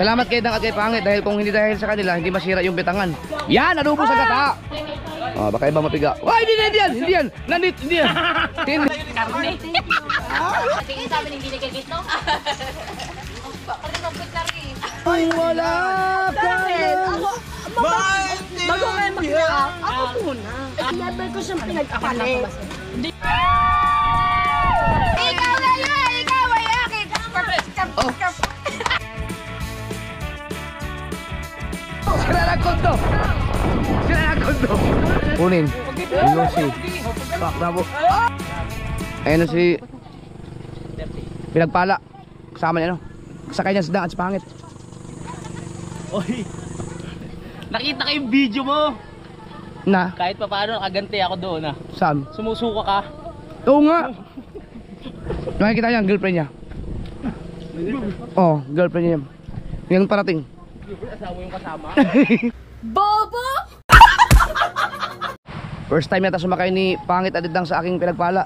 Salamat kay Dang at kay Pangit dahil kung hindi dahil sa kanila, hindi masira yung bitangan. Yan, nadubo sa gata. Oh, baka iba mapiga. Wah, hindi yan. Nandit, hindi yan. Tingin sa amin hindi nagkikito. Ay, wala ka. Bago kayo makita, ako muna. Never ko siyang pinagpalit. Ikaw ay akin. Sira na kondo. Kunin. Ano si? Pak na po. Ayun si Pinagpala. Kasama niya, no? Sakay niya sa Dang at sa Pangit. Oy. Nakita ko yung video mo. Na? Kahit pa paano nakagante ako doon ah. Saan? Sumusuka ka. Oo nga. Nakikita niya ang girlfriend niya. Oh, girlfriend niya. Yung parating. Asawa yung kasama. Bobo! First time yata sumakay ni Pangit at Dang sa aking Pinagpala.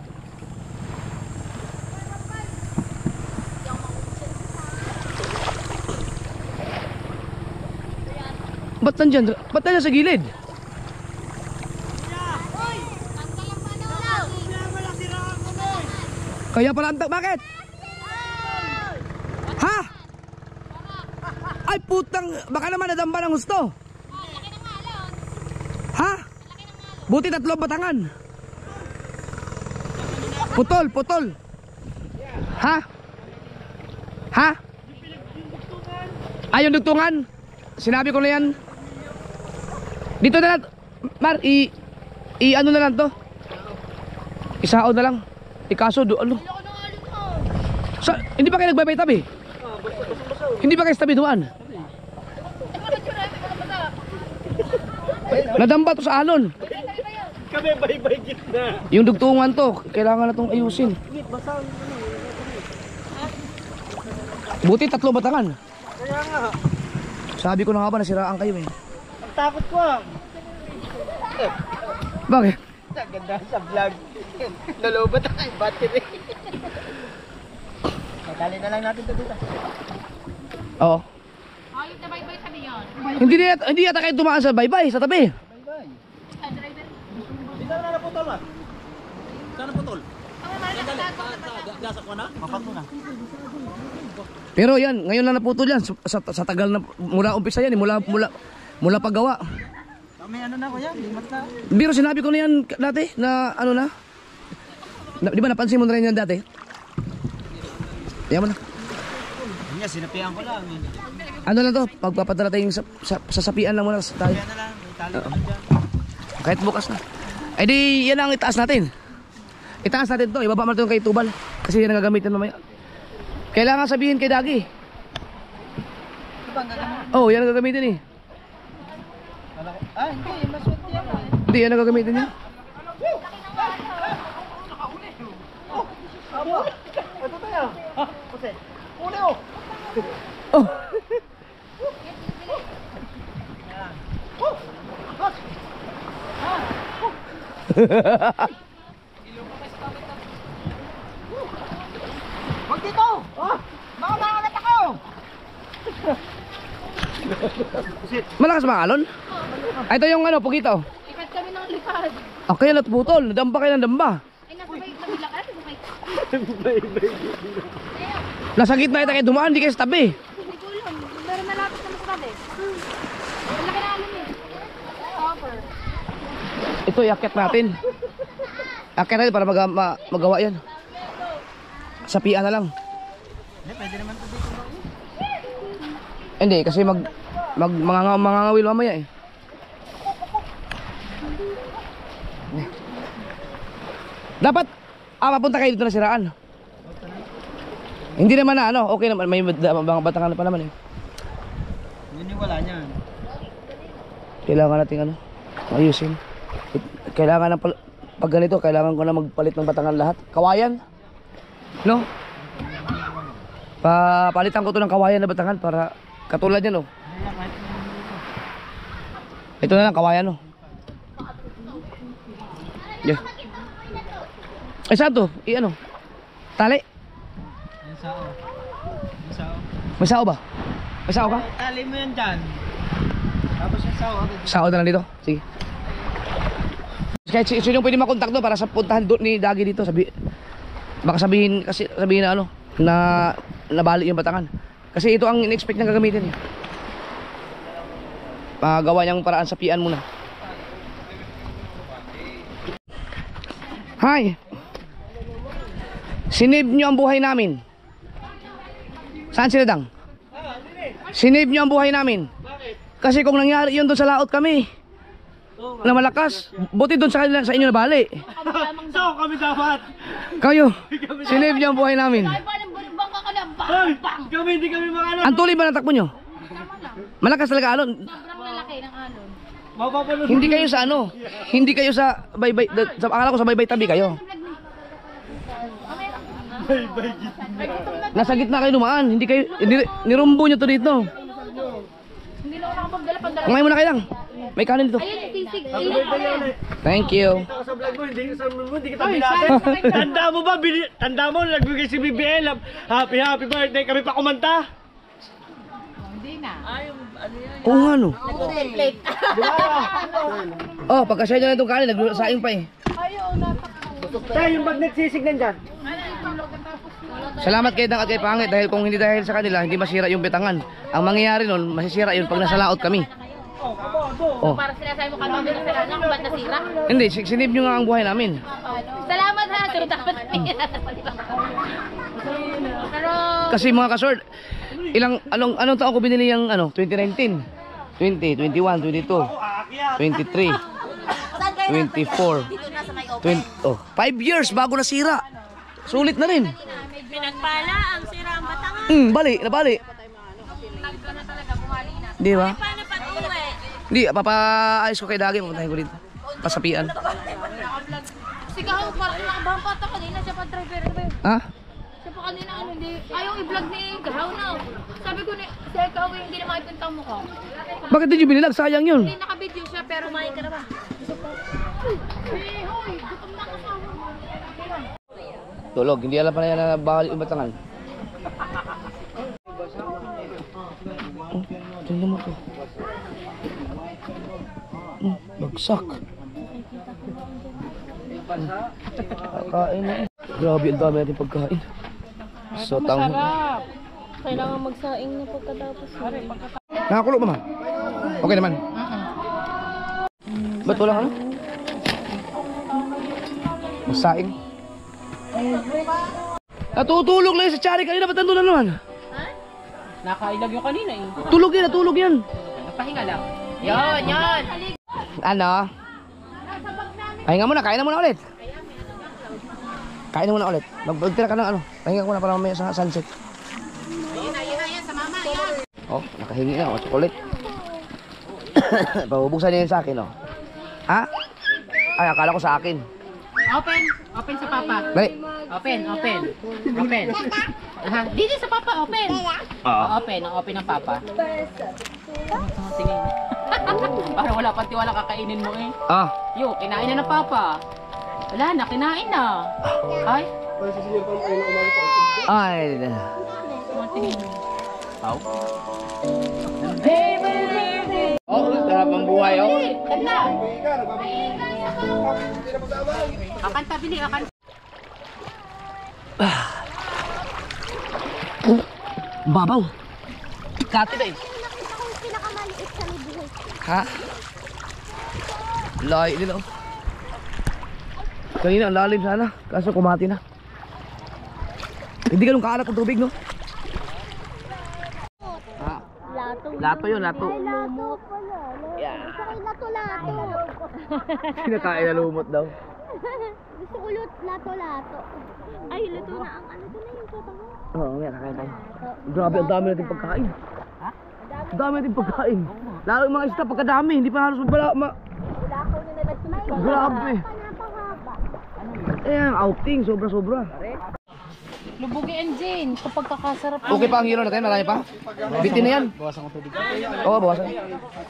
Ba't nandyan? Ba't nandyan sa gilid? Kaya pala ang bakit? Ha? Ay putang, baka naman nadamba ng gusto. Ha? Buti 3 batangan. Putol. Ha? Ha? Ay yung dugtungan? Sinabi ko na yan. Dito na lang, Mar, ano na lang to. Isao na lang. Ikaso, ano? Hindi pa kayo nagbabay-tabi? Hindi ba kayo tabi doon? Nadamba to sa alon. Kami bay-bay gitna. Yung dugtungan to, kailangan na itong ayusin. Buti 3 batangan. Kaya nga. Sabi ko na nga ba nasiraan kayo eh. Ang takot ko ah. Bakit? Ganda sa vlog. Nalobat ang battery. Dali na lang natin ito dito. Oo. Ayun na bye-bye sabi yun. Hindi yata kayo tumaan sa baybay, sa tabi. Bye-bye. Dito na naputol ah. Saan naputol? Gasak mo na? Papat mo na. Pero yan, ngayon lang naputol yan. Sa tagal na, mula umpisa yan, mula paggawa. Kami ano na kuya, limat na. Biro sinabi ko na yan dati, na ano na. Di ba napansin mo na rin yan dati? Yan mo na. Yun nga, sinapian ko lang. Ano lang to, pagpapadala tayong sasapian lang muna tayo. Kaya na lang, itali ko lang dyan. Kahit bukas na. Ay di, yan ang itaas natin. Itaas natin to, ibaba mo ito kay Tubal. Kasi yan ang gagamitin mamaya. Kailangan sabihin kay Dagi. Oh, yan ang gagamitin eh. Ah, hindi, yung maswerte yan ah. Hindi, yan ang gagamitin niya. Ito tayo. Ha? Kasi, uli oh. Oh. Wag dito! Oh! Baka makagat ako! Malakas ba alon? Ay, ito yung ano, pugito. Lipat kami ng lipat. Okay, natputol. Nadamba kayo ng damba. Ay, nasabay ka. Nasa gitna ito kayo dumaan, di kayo sa tabi. Hindi ko alam. Pero malapit naman sa tabi. Ang laki na alin eh. Copper. Ito, iakyat natin. Iakyat natin para magawa yan. Sapian na lang. Hindi, pwede naman ito dito. Hindi, kasi mangangawil mamaya eh. Dapat, papunta kayo dito na siraan. Hindi naman na ano, okay naman, may mga batangan pa naman eh. Yun yung wala niyan. Kailangan natin ano, ayusin. Kailangan ng pag ganito, kailangan ko na magpalit ng batangan lahat. Kawayan. No? Palitan ko to ng kawayan na batangan para katulad yan oh. Ito na lang kawayan oh. Yeah. Ay saan to? I-ano? Tali? Yung sao. Yung sao. May sao ba? May sao ka? Tali mo yan dyan. Tapos yung sao. Sao na lang dito. Sige. Kahit sino yung pwede makontak doon para sa puntahan doon ni Dagi dito. Baka sabihin na ano, na nabali yung batangan. Kasi ito ang in-expect na gagamitin. Gawa niyang paraan sa pian muna. Hi! Sinave nyo ang buhay namin. Saan sila dang? Sinave nyo ang buhay namin. Kasi kung nangyari yun doon sa laot kami na malakas, buti doon sa inyo nabali. So kami dapat. Kayo, sinave nyo ang buhay namin. Ay, parang bangka ka lang. Hoy! Bang! Kami hindi kami makano. Ang tuloy ba ng takbo nyo? Malakas talaga alon. Sobrang lalaki ng alon. Mapapanood. Hindi kayo sa ano, hindi kayo sa baybay, akala ko sa baybay tabi kayo. Nasa gitna kayo dumaan, hindi kayo, nirumbo nyo to dito. Hindi na ako nakapagdala pandala. Kumain muna kayo lang, may kanin dito. Ayun, sisig. Thank you. Sa vlog mo, hindi kita binasa. Tanda mo ba? Tanda mo, nagbigay si BBL. Happy birthday. Kami pa kumanta. Hindi na. Oo nga no. Nag-template. Oh, pagkasya nyo na itong kanin, nagsaing pa eh. Ayaw, natakot. Tayo yung bag nagsisig nandyan. Salamat kay Dang at kay Pangit dahil kung hindi dahil sa kanila, hindi masira yung betangan. Ang mangyayari nun, masisira yun pag nasa laot kami. Oh. Para sinasabi mo kami na sila na kung ba't nasira. Hindi, sinip nyo nga ang buhay namin. Salamat ha, pero dapat Pero, Kasi mga kasord, anong taon ko binili yung 2019, 20, 21, 22, 23, 24, 20, 5 years bago nasira. Sulit na rin. pinagpala ang sira ang batangan. Bali, nabali. Nagka na talaga, bumali na. Di ba? Paano pag-uwi? Hindi, papaayos ko kay Dagi, pupuntahin ko dito. Pasapian. Sigaw, parang nakabang pata kanina siya pa driver. Ha? Siya pa kanina ano, hindi. Ayaw i-vlog ni Gahaw na. Sabi ko ni, si Gahaw hindi na makipunta mo ko. Bakit hindi nyo binilag? Sayang yun. Hindi naka-video siya pero may ka na ba? Hoy, gutom na kasama mo. Tulog, hindi alam pa na yan na bahal yung batangan. Tingnan mo to. Bagsak. Kakain na. Grabe, ang dami natin pagkain. So, Masarap. Kailangan magsaing na pagkatapos. Nakakulo ba, ma? Okay naman. Ba't walang ano? Magsaing. Natutulog lang yung sa Chari kanina. Ba't nandun na naman? Nakailag yung kanina eh. Tulog yan, natulog yan. Napahinga lang. Yan, yan. Ano? Pahinga muna, kain na muna ulit. Kain na muna ulit. Magtira ka ng ano. Pahinga ko na para mamaya sa sunset. Ayan, sa mama, ayan. Oh, nakahingi na. Oh, chocolate. Pabubuksan niya yun sa akin, oh. Ha? Ay, akala ko sa akin. Open. Open sa papa. Dali. Open, open. Open. Aha. Dito sa papa, open. Open, ang open ng papa. Tingin. Para wala pati wala kakainin mo eh. Ah. Yo, kinain na ng papa. Wala na, kinain na. Ay. Ay. Tingin. Aw. Oh, sarap ang buhay, oh. Ganda. Kakanta, bili, kakanta. Babaw. Kati na eh. Ha? Lahi din oh. Kanina ang lalim sana. Kaso kumati na. Hindi ganun kaalat ang tubig, no? Ha? Lato. Lato yun, lato. Ay, lato pala. Lato. Kinakain na lumot daw. Gusto ko lato. Ay, luto na ang ano ko na yung totango. Oo, nga, kakain tayo. Grabe, ang dami natin pagkain. Ha? Ang dami natin pagkain. Lalo yung mga isda pagkadami, hindi pa halos Wala ko na nalagsimay. Grabe. Napakahaba. Eh, ang outing, sobra-sobra. Lubugi and Jane, kapag kakasarap. Okay pa ang hero natin, marami pa. Bitin na yan. Bawasan ko tubig. Oo, bawasan.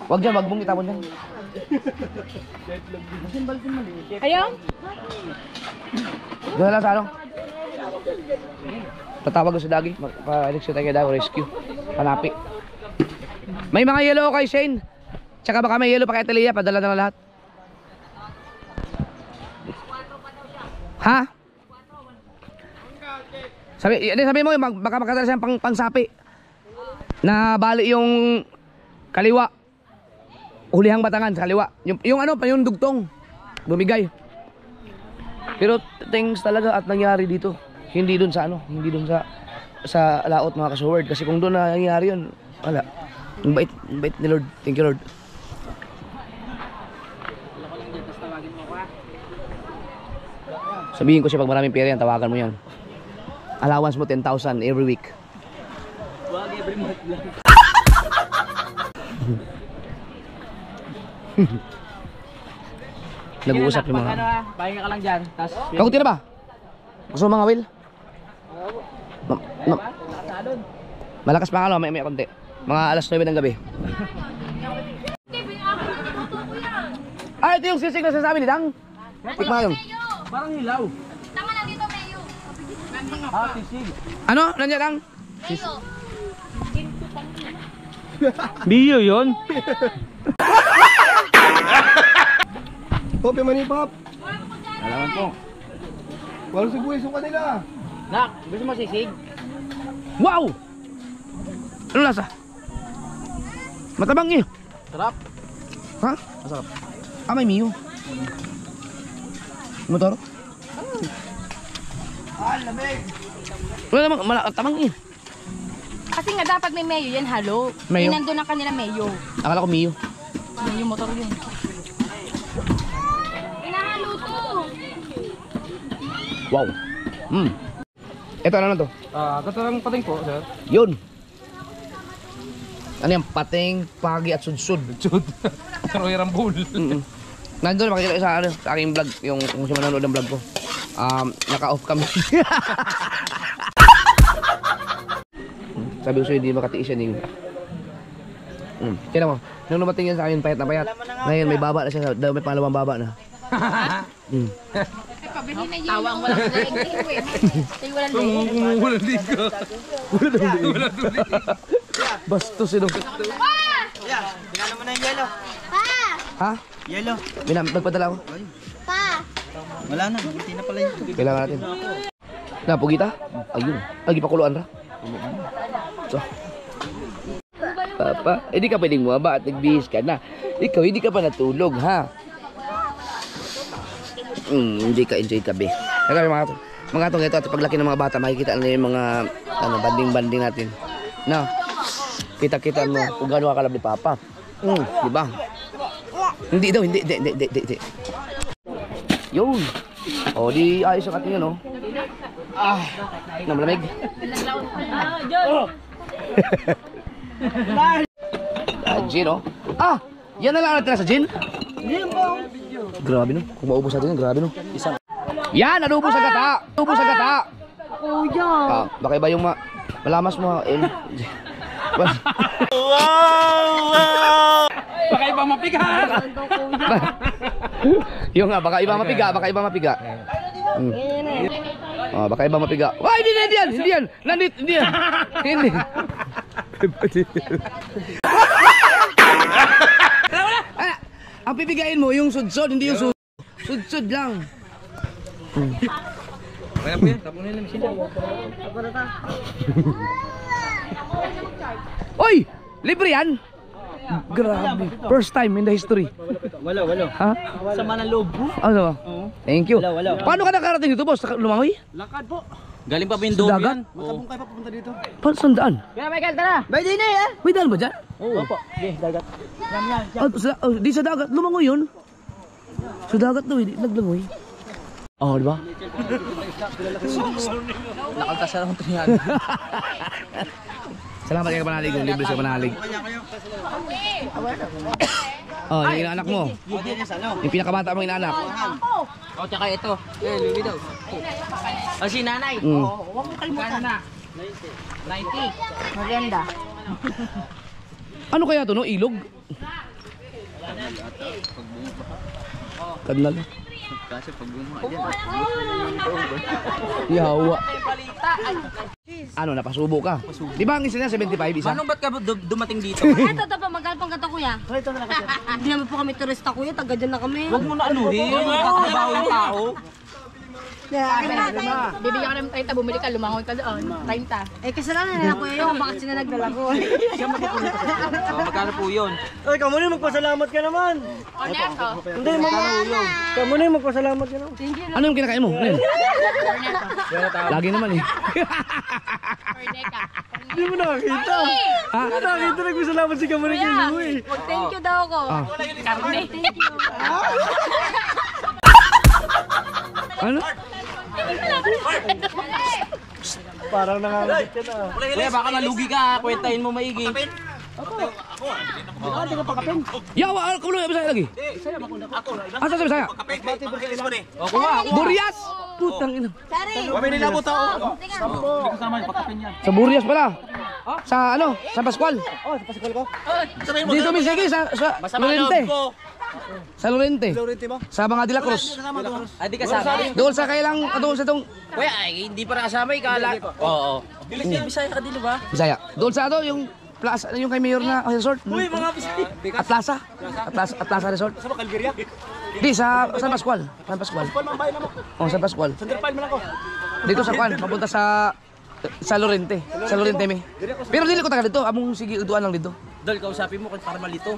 Wag dyan, wag mong itapon dyan. Ayaw? Doon na lang sa ano. Tatawag ko sa Dagi. Pa-eleksyon tayo kay Dagi, rescue. Panapi. May mga yellow kay Shane. Tsaka baka may yellow pa kay Talia. Padala na lahat. Ha? Sabi mo, baka makatala siyang pangsapi. Na bali yung kaliwa. Hulihang batangan sa kaliwa. Yung ano pa, yung dugtong. Bumigay. Pero things talaga at nangyari dito. Hindi dun sa ano, hindi dun sa laot mga kasuward. Kasi kung doon na nangyari yun, wala. Ang bait ni Lord. Thank you, Lord. Sabihin ko siya pag maraming pera yan, tawagan mo yan. Allowance mo 10,000 every week. Wag every month lang. Nag-uusap yung mga... Pahinga ka lang dyan. Kakunti na ba? Gusto mo mga Will? Malakas pa nga, may konti. Mga alas 9 ng gabi. Ito yung sisig na sasabi ni Dang. Tikma yung. Parang hilaw. Tama na dito, Mayo. Sisig. Ano? Nandiyan Dang? Mayo. Biyo yun? Kopi manipap. Alaman po. Walang sibuyas yung kanila. Nak, gusto mo sisig? Wow! Ano lasa? Matabang eh. Sarap. Ha? Masarap. May miyo. Motor? Lamig. Wala namang matabang eh. Kasi nga dapat may mayo yan, halo. Mayo? Nandun ang kanila mayo. Akala ko miyo. Yung motor yun. Pinahalo to. Wow. Ito ano na to? Katarang pating po, sir. Yun. Ano yan? Pating, pagi at sudsud. Chud. Pero yung rambul. Nandun, makikita sa, sa aking vlog, yung kung siya manonood ng vlog ko. Naka-off kami. Sabi ko sa'yo, hindi makatiis yan yung... Kaya mo, nung lumating yan sa akin, payat na payat. Ngayon, may baba na siya, may pangalawang baba na. Tawang walang leg. Tay walang leg. Walang liga. Walang lig. Bastos yun. Tingnan mo na yung yelo. Pa! Ha? Yelo. Nagpadala ko. Pa! Wala na, hindi na pala yung tubig. Kailangan natin. Napugita? Ayun. Ay, pakuluan ra. So. Papa, hindi ka pwedeng bumaba at nagbihis ka na. Ikaw, hindi ka pa natulog, ha? Hindi ka enjoy kabi. Kaya mga itong ito at paglaki ng mga bata, makikita na yung mga banding-banding natin. Na, kita-kita mo kung gano'n ka kalab ni Papa. Di ba? Hindi daw, hindi. Yun. O, di ayos ang ating yun, o. Malamig. Gin, o. Yan na lang natin sa gin. Grabe no, kung maubos natin yan, grabe no. Yan, naubos sa gata. Naubos sa gata. Kuya. Baka iba yung malamas mo. Baka iba mapiga. Yung nga, baka iba mapiga, baka iba mapiga. Baka iba mapiga. Wah, hindi yan. Hindi yan. Hindi. Ang pipigain mo, yung sudsod, hindi yung sudsod lang. Kaya po yan, tapos nila yung sila. Oy! Libre yan! Grabe. First time in the history. Wala. Ha? Sama ng loob. Ano ba? Thank you. Wala. Paano ka nakarating dito, boss? Lumangoy? Lakad po. Galing pa ba yung Sa dome dagat? yan? Matabong kayo pa pupunta dito. Paano saan daan? Kaya Michael, tara! Bay din eh. May daan ba dyan? Opo. Okay, dagat. Yan. Di sa dagat. Lumangoy yun. Sa dagat daw, hindi naglangoy. Di ba? Nakaltas na lang ito yan. Salamat kay Panalig, yung libre sa Panalig. Yung inaanak mo. Yung pinakabata mong inaanak. Tsaka ito. Luwi daw. Si nanay. Huwag mo kalimutan. Na? 90. Maganda. Ano kaya to, no? Ilog? Kadlal. Kasi pag gumawa Yawa. Ano, napasubo ka? Di ba ang isa niya 75 isa? Paano ba't ka dumating dito? Ito, pa, magkano pang gato kuya? Hindi naman po kami turista kuya, taga dyan na kami. Huwag mo na anuhin. Magtatrabaho yung tao. Bibigyan ka ng 30, bumili ka, lumangon ka doon. 30. Eh, kasalanan nila kuya yung bakit sila nagdala ko. Magkano po yun? Ay, kamu na magpasalamat ka naman. Corneto. Hindi, kamu na magpasalamat ka naman. Ano yung kinakain mo? Ano yun? Lagi naman eh. Corneta. Hindi mo nakakita. Ha? Hindi nakakita nagpasalamat si kamu na kay Louie. Thank you daw ko. Ah. Karne. Ano? Parang nangangalit ka na. Kuya, baka malugi ka. Kwentahin mo maigi. Yawa, ano ka lagi? Asa sa Bisaya? O, kuha. Burias! Putang ina. Sorry. Kami nilabot ako. Sa Burias pala. Sa ano? Sa Pascual. Oh, sa pasikol ko. Dito misigi sa Lorente. Sa Lorente. Lorente mo? Sa mga de la Cruz. Ay, di kasama. Doon sa kailang, doon sa itong Kuya, ay, hindi pa nakasama. Ikala. Oo. Bisaya ka din ba? Bisaya. Doon sa ano, yung plaza, yung kay Mayor na resort. Uy, mga Bisaya. At Plaza. At Plaza Resort. Sa Calgaria? Di, sa San Pascual. San Pascual. Oh, San Pascual. Sanderpal man ako. Dito sa Kwan, papunta sa Lorente. Sa Lorente me. Pero dili ko taga dito, among sige utuan lang dito. Dol, kausapin mo para malito.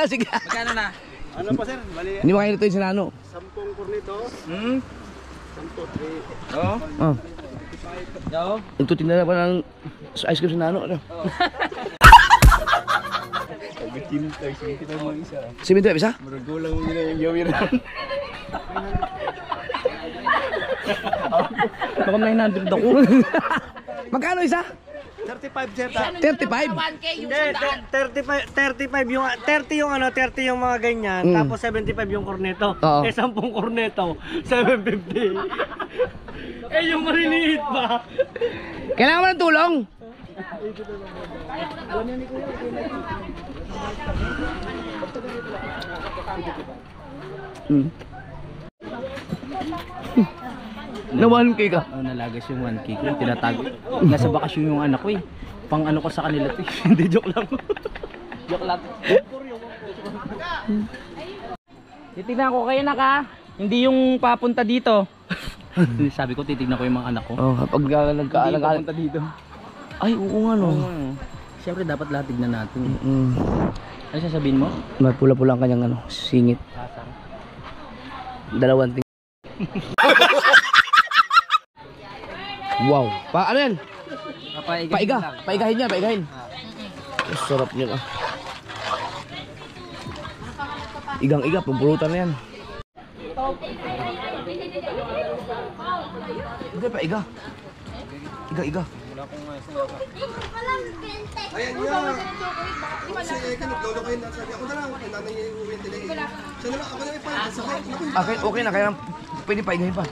Sige. Magkano na? Ano pa sir? Bali, Hindi mo kaya nito yung sinano. 10 kornito. Hmm? 10, 3. Oo. Oh. Oo. Ito tinala pa ng ice cream sinano. Ano? Kita mo isa. Simento bisa? Marugulang mo nila yung gawin. Baka 900 ako. Magkano isa? 35 sir. 35. 1K yung Hindi, 35 yung 30 yung ano, 30 yung mga ganyan, Mm. tapos 75 yung korneto. Oo. Eh 10 korneto, 750. Eh yung maliliit pa. Kailangan mo ng tulong? Hmm. Na 1K ka? Oh, nalagas yung 1K ko. Tinatago. Nasa bakasyon yung anak ko eh. Pang ano ko sa kanila to. Hindi, joke lang. Joke lang. Titignan ko kayo na ka. Hindi yung papunta dito. Sabi ko titignan ko yung mga anak ko. Oh, kapag Hindi nagkaalag papunta dito. ay, oo nga no. Siyempre dapat lahat tignan natin. Ano sasabihin mo? May pula-pula ang kanyang ano, singit. Dalawang ting. Wow. Ano yan? Paiga. Paigahin niya, paigahin. Sarap niya ah. Igang-iga, pumpurutan na yan. Hindi, paiga. Iga-iga. Ayan yan. Kasi kinuglolo kayo na sabi ako na lang. Kaya nanay yung uwin nila. Siya na lang, ako na ipalit. Okay, okay na, kaya pwede paigahin pa.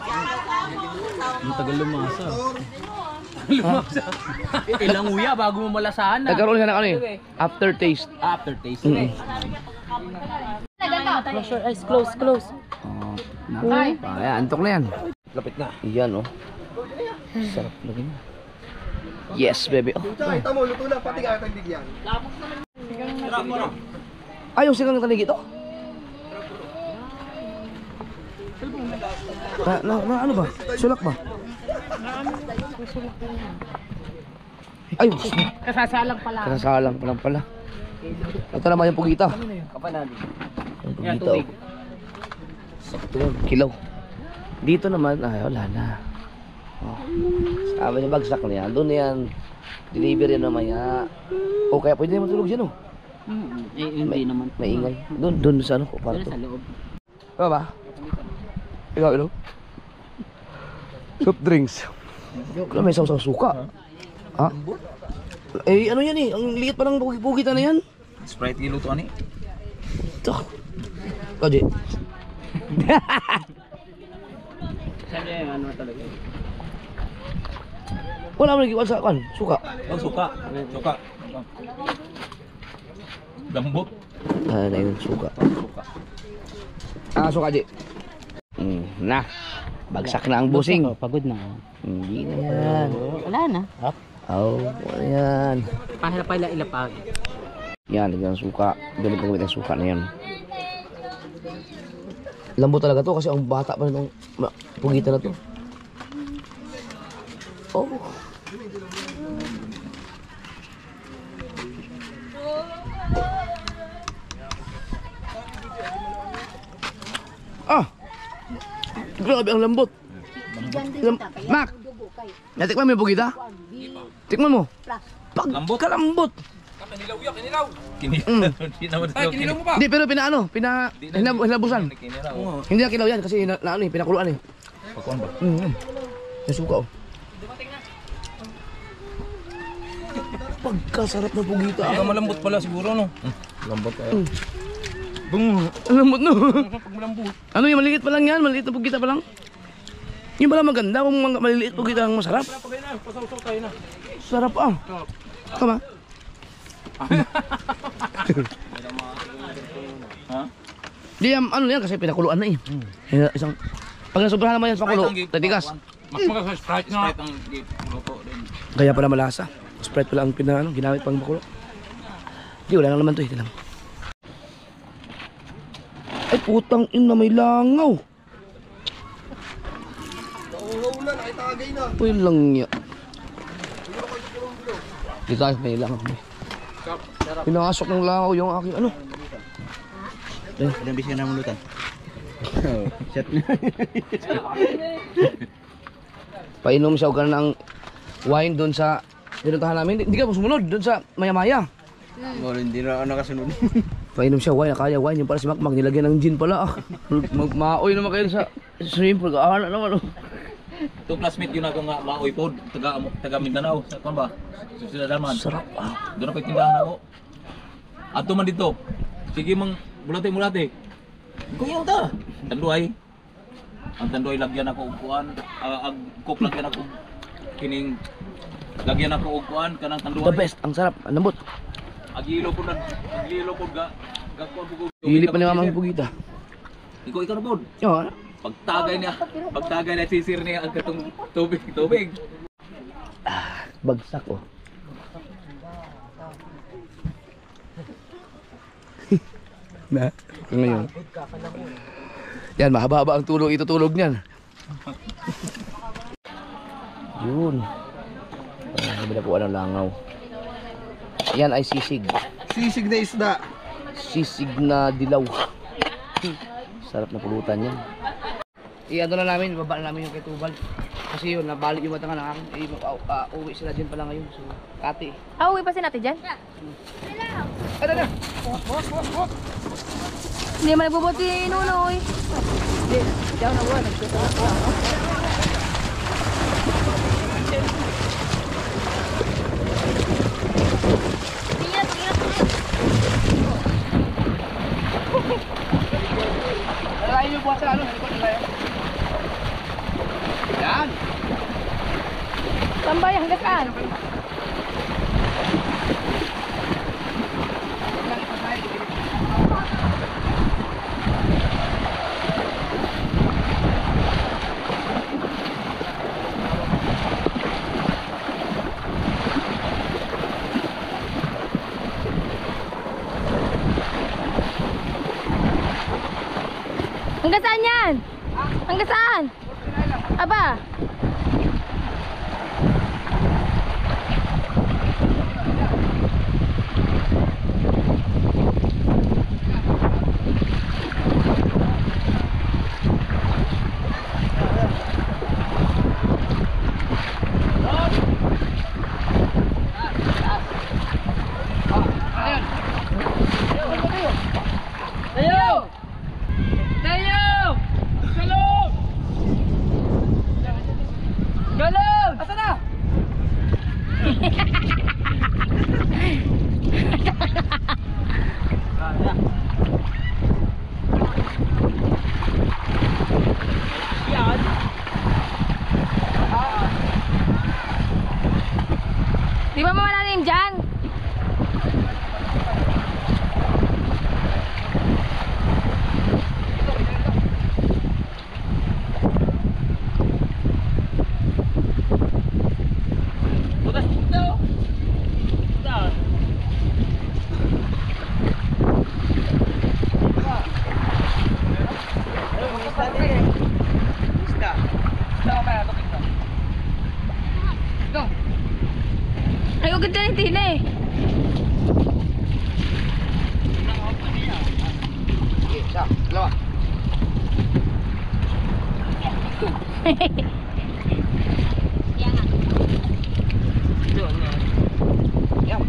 Ang tagal lumasa. Lumasa. Ilang uya bago mo malasahan na. Nagkaroon siya ng ano eh, aftertaste. Aftertaste. Close your eyes, close, close. Ayan, antok na yan. Lapit na. Yan oh. Sarap lagi niya. Yes, baby. Oh. Ito mo, luto na. Pati kaya tayong bigyan. Ay, yung sigang tanigi ito. Ano ba? Sulak ba? Ay, Kasasalang pala. kasasalang pa lang pala. Ito naman yung pugita. Kapanan. Yung pugita oh. Sakto yun, kilaw. Dito naman, ay wala na. Oh. Sabi niya bagsak na yan. Doon na yan. Deliver yan mamaya. O kaya pwede naman tulog dyan oh. Hindi naman. Maingay. Doon sa ano, kwarto. Sa loob. Diba ba? Ikaw, ilo? Soft drinks. Kaya may sausang suka. Ha? Eh, ano yan eh? Ang liit pa ng bugita na yan. Sprite gilutuan eh. Ito. Kaji. Sabi yung ano talaga. Wala mo nag-iwan sa kan. Suka. Oh, suka. Suka. Lambot. Na yun, suka. Suka. Ah, suka, Ji. Na. Bagsak na ang busing. Pagod na. Hindi na yan. Wala na. Oh, wala yan. Pahila ilapag. Yan, lagyan ng suka. Galing paggamit ng suka na yan. Lambot talaga to kasi ang bata pa nitong pugita na to. Oh. Ah! Grabe ang lambot. Mac! Natikman mo yung pugita? Tikman mo. Lambot? Kalambot. Kinilaw mo ba? Hindi, pero hinabusan. Oo. Hindi na kilaw yan kasi pinakuluan eh. Pagkuhan ba? May suka oh. Pagkasarap na pugita. Malambot pala siguro, no? Lambot kaya. Lambot no. Pag malambot. Ano yung maliit pa lang yan? Maliit na pugita pa lang? Yung pala maganda kung maliliit pugita ang masarap. Pasaw-saw tayo na. Sarap ah. Tama. Ha? Di ano yan kasi pinakuluan na eh. Isang pag nasobrahan naman yan sa pakulo, tatigas. Mas maganda sa Sprite na. Sprite ang luto din. Kaya pala malasa. Sprite pala ang ginamit pang pakulo. Di wala lang naman to eh. Lang. Ay putang ina may langaw. Nauulan, nakitagay na. Uy lang niya. Dito tayo may langaw. Pinasok ng langaw yung aking ano. Ilang bis ka na mulutan? Shot na. Painom siya o ka ng wine doon sa pinuntahan namin. Hindi ka sumunod doon sa maya-maya. Hindi na ako nakasunod. Painom siya wine, akala wine yung para si Makmak nilagyan ng gin pala. Maoy naman kayo sa swimming pool. Kaahana naman. Itong classmate yun ako nga maoy pod. Taga Mindanao. Saan ba? Susunod naman. Sarap ah. Doon ako itindahan ako. Ato man dito. Sige mang bulate. Kung yung ta. Tanduay. Ang tanduay lagyan ako upuan. Ang cook lagyan ako kining lagyan ako upuan kanang tanduay. The best, ang sarap, ang lambot. Agilo ko ga gagkuan ko. Hili pa ni Mamang Pugita. Ikaw na pod. Oo. Pagtagay na sisir niya ang katong tubig. Bagsak oh. Na, ngayon. Yan, mahaba-haba ang itutulog niyan. Yun. Nabila po ng langaw. Yan ay sisig. Sisig na isda. Sisig na dilaw. Sarap na pulutan yan. I-ano na namin, baba na namin yung kay Tubal. Kasi yun, nabalik yung matanga na akin. Uwi sila dyan pala ngayon. So, kati. Uwi pa si natin dyan? Ano na? Hindi man nagbubuti Nunoy. Hindi, hindi ako nabuha. Nagsusunod ako. Nalayo yung buhat sa ano, nalikot nila yan. Yan! Tambay, hanggang saan? Hanggang saan yan? Hanggang saan? Aba? Di ba malalim dyan? eh. Okay, isa, dalawa. Yan.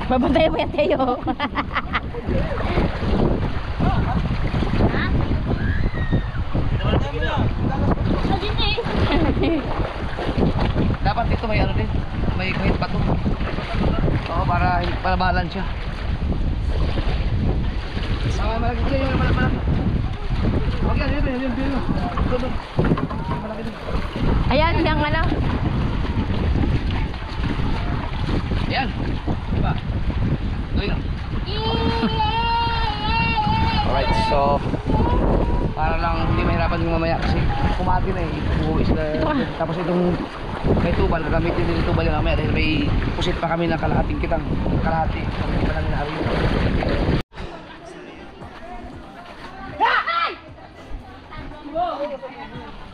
Babantay mo yan tayo. Dapat dito may ano din, may kahit bato. Oo, para balance siya. Malaki din yung malaki. Huwag yan, yun. Malaki din. Ayan, yung ano. Ayan. Diba? Tuloy na. Alright, so para lang hindi mahirapan yung mamaya kasi kumati na eh. Uuwi sila. Tapos itong may tubal, gagamitin din yung tubal yung mamaya dahil may pusit pa kami ng kalahating kitang. Kalahati. Hindi pa namin nahari.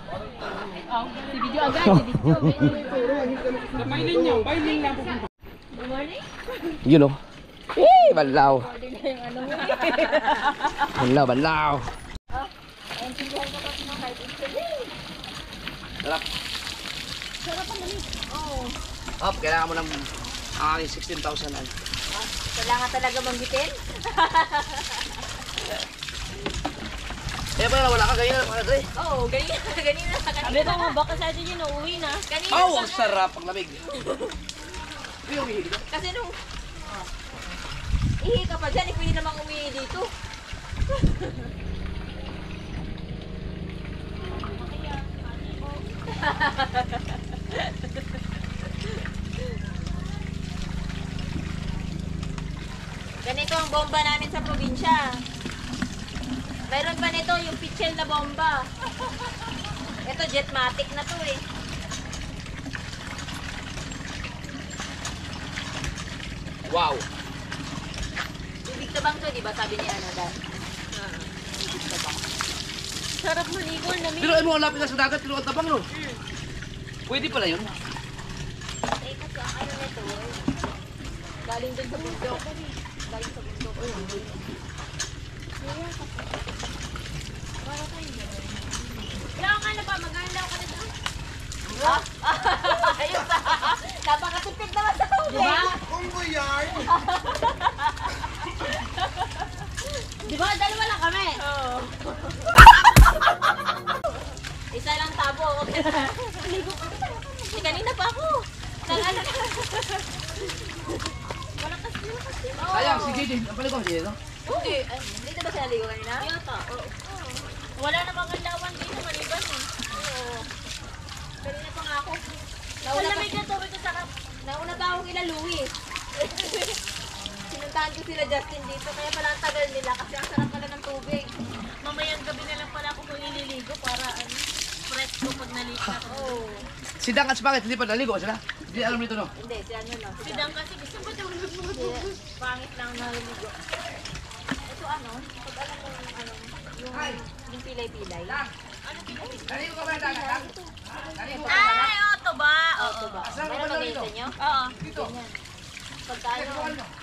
Si video agad, si video. Yun o. Banlaw. Banlaw. Sarap. Up, kailangan mo ng aking 16,000 an. Kailangan talaga banggitin? Kaya pala wala ka ganyan mga Dre. Oo, ganina na kanina. Sabi ko nga, baka sa atin yun, uuwi na. Kanina Oh, pa ang nga. sarap ang lamig. Kasi nung ihi ka pa dyan, pwede namang umihi dito. Ganito ang bomba namin sa probinsya. Mayroon pa nito yung pitchel na bomba. Ito jetmatic na to eh. Wow. Bibig tabang to, di ba? Sabi ni ano, Dan. Bibig tabang. Sarap maligo na Pero ano mo lapit na sa dagat, pero ang tabang no? Pwede pala yun. Eh, kasi ang ano nito, galing dun sa bundok. Galing sa bundok. Wala ka na ba? Maganda ka na doon. Ayun pa. Napakatipid naman sa tubig. Diba? Diba? Dalawa lang kami. Oo. Isa lang tabo. Ligo ka. Kanina pa ako. Ano. Wala kasi. Sayang, si JJ, ang pala ko si JJ, no? Hindi. Dito ba siya naligo kanina? Yata, oo. Wala namang alawan dito, maliban eh. Oo. Kanina pa nga ako. Wala may tubig ko sarap. Nauna pa akong ila Louis. Sinuntahan ko sila Justin dito. Kaya pala ang tagal nila kasi ang sarap pala ng tubig. Mamayang gabi na lang pala ako ililigo para fresh ko pag naligo ako. Oo. Si Dang at si Pangit, hindi pa naligo sila. Hindi alam nito, no? Hindi, si ano lang. Si Dang kasi gusto mo daw Pangit lang naliligo. Ito ano? Pag alam mo yung ano, yung pilay-pilay. Naligo ka ba ng dagat, Dang? Naligo ka ba ng dagat? Ay, oto ba? Oo ba? Saan ka Meron ba ba dito? ganyan sa inyo? Oo. Dito. Ganyan. Pagka ano,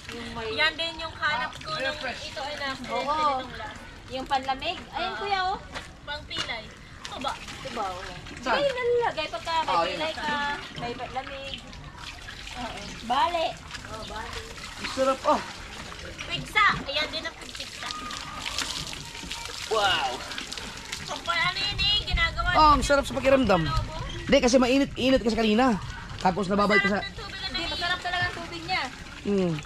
yung may... Yan din yung hanap ko nung fresh. ito ay na. Oo. Yung panlamig. Ayun kuya oh. Pang pilay. Ito ba? Diba? Oo. Saan? Hindi nalalagay pagka may Oo, yun. pilay ka, may lamig. Oo. Bale. Oo, bale. Ang sarap, oh. Pigsa. Ayan din ang pigsa. Wow. Kung ano yun eh, ginagawa Oh, ang sarap sa pakiramdam. Hindi, kasi mainit kasi kanina. Tapos nababay ka sa... ng tubig na Hindi, masarap talaga ang tubig niya.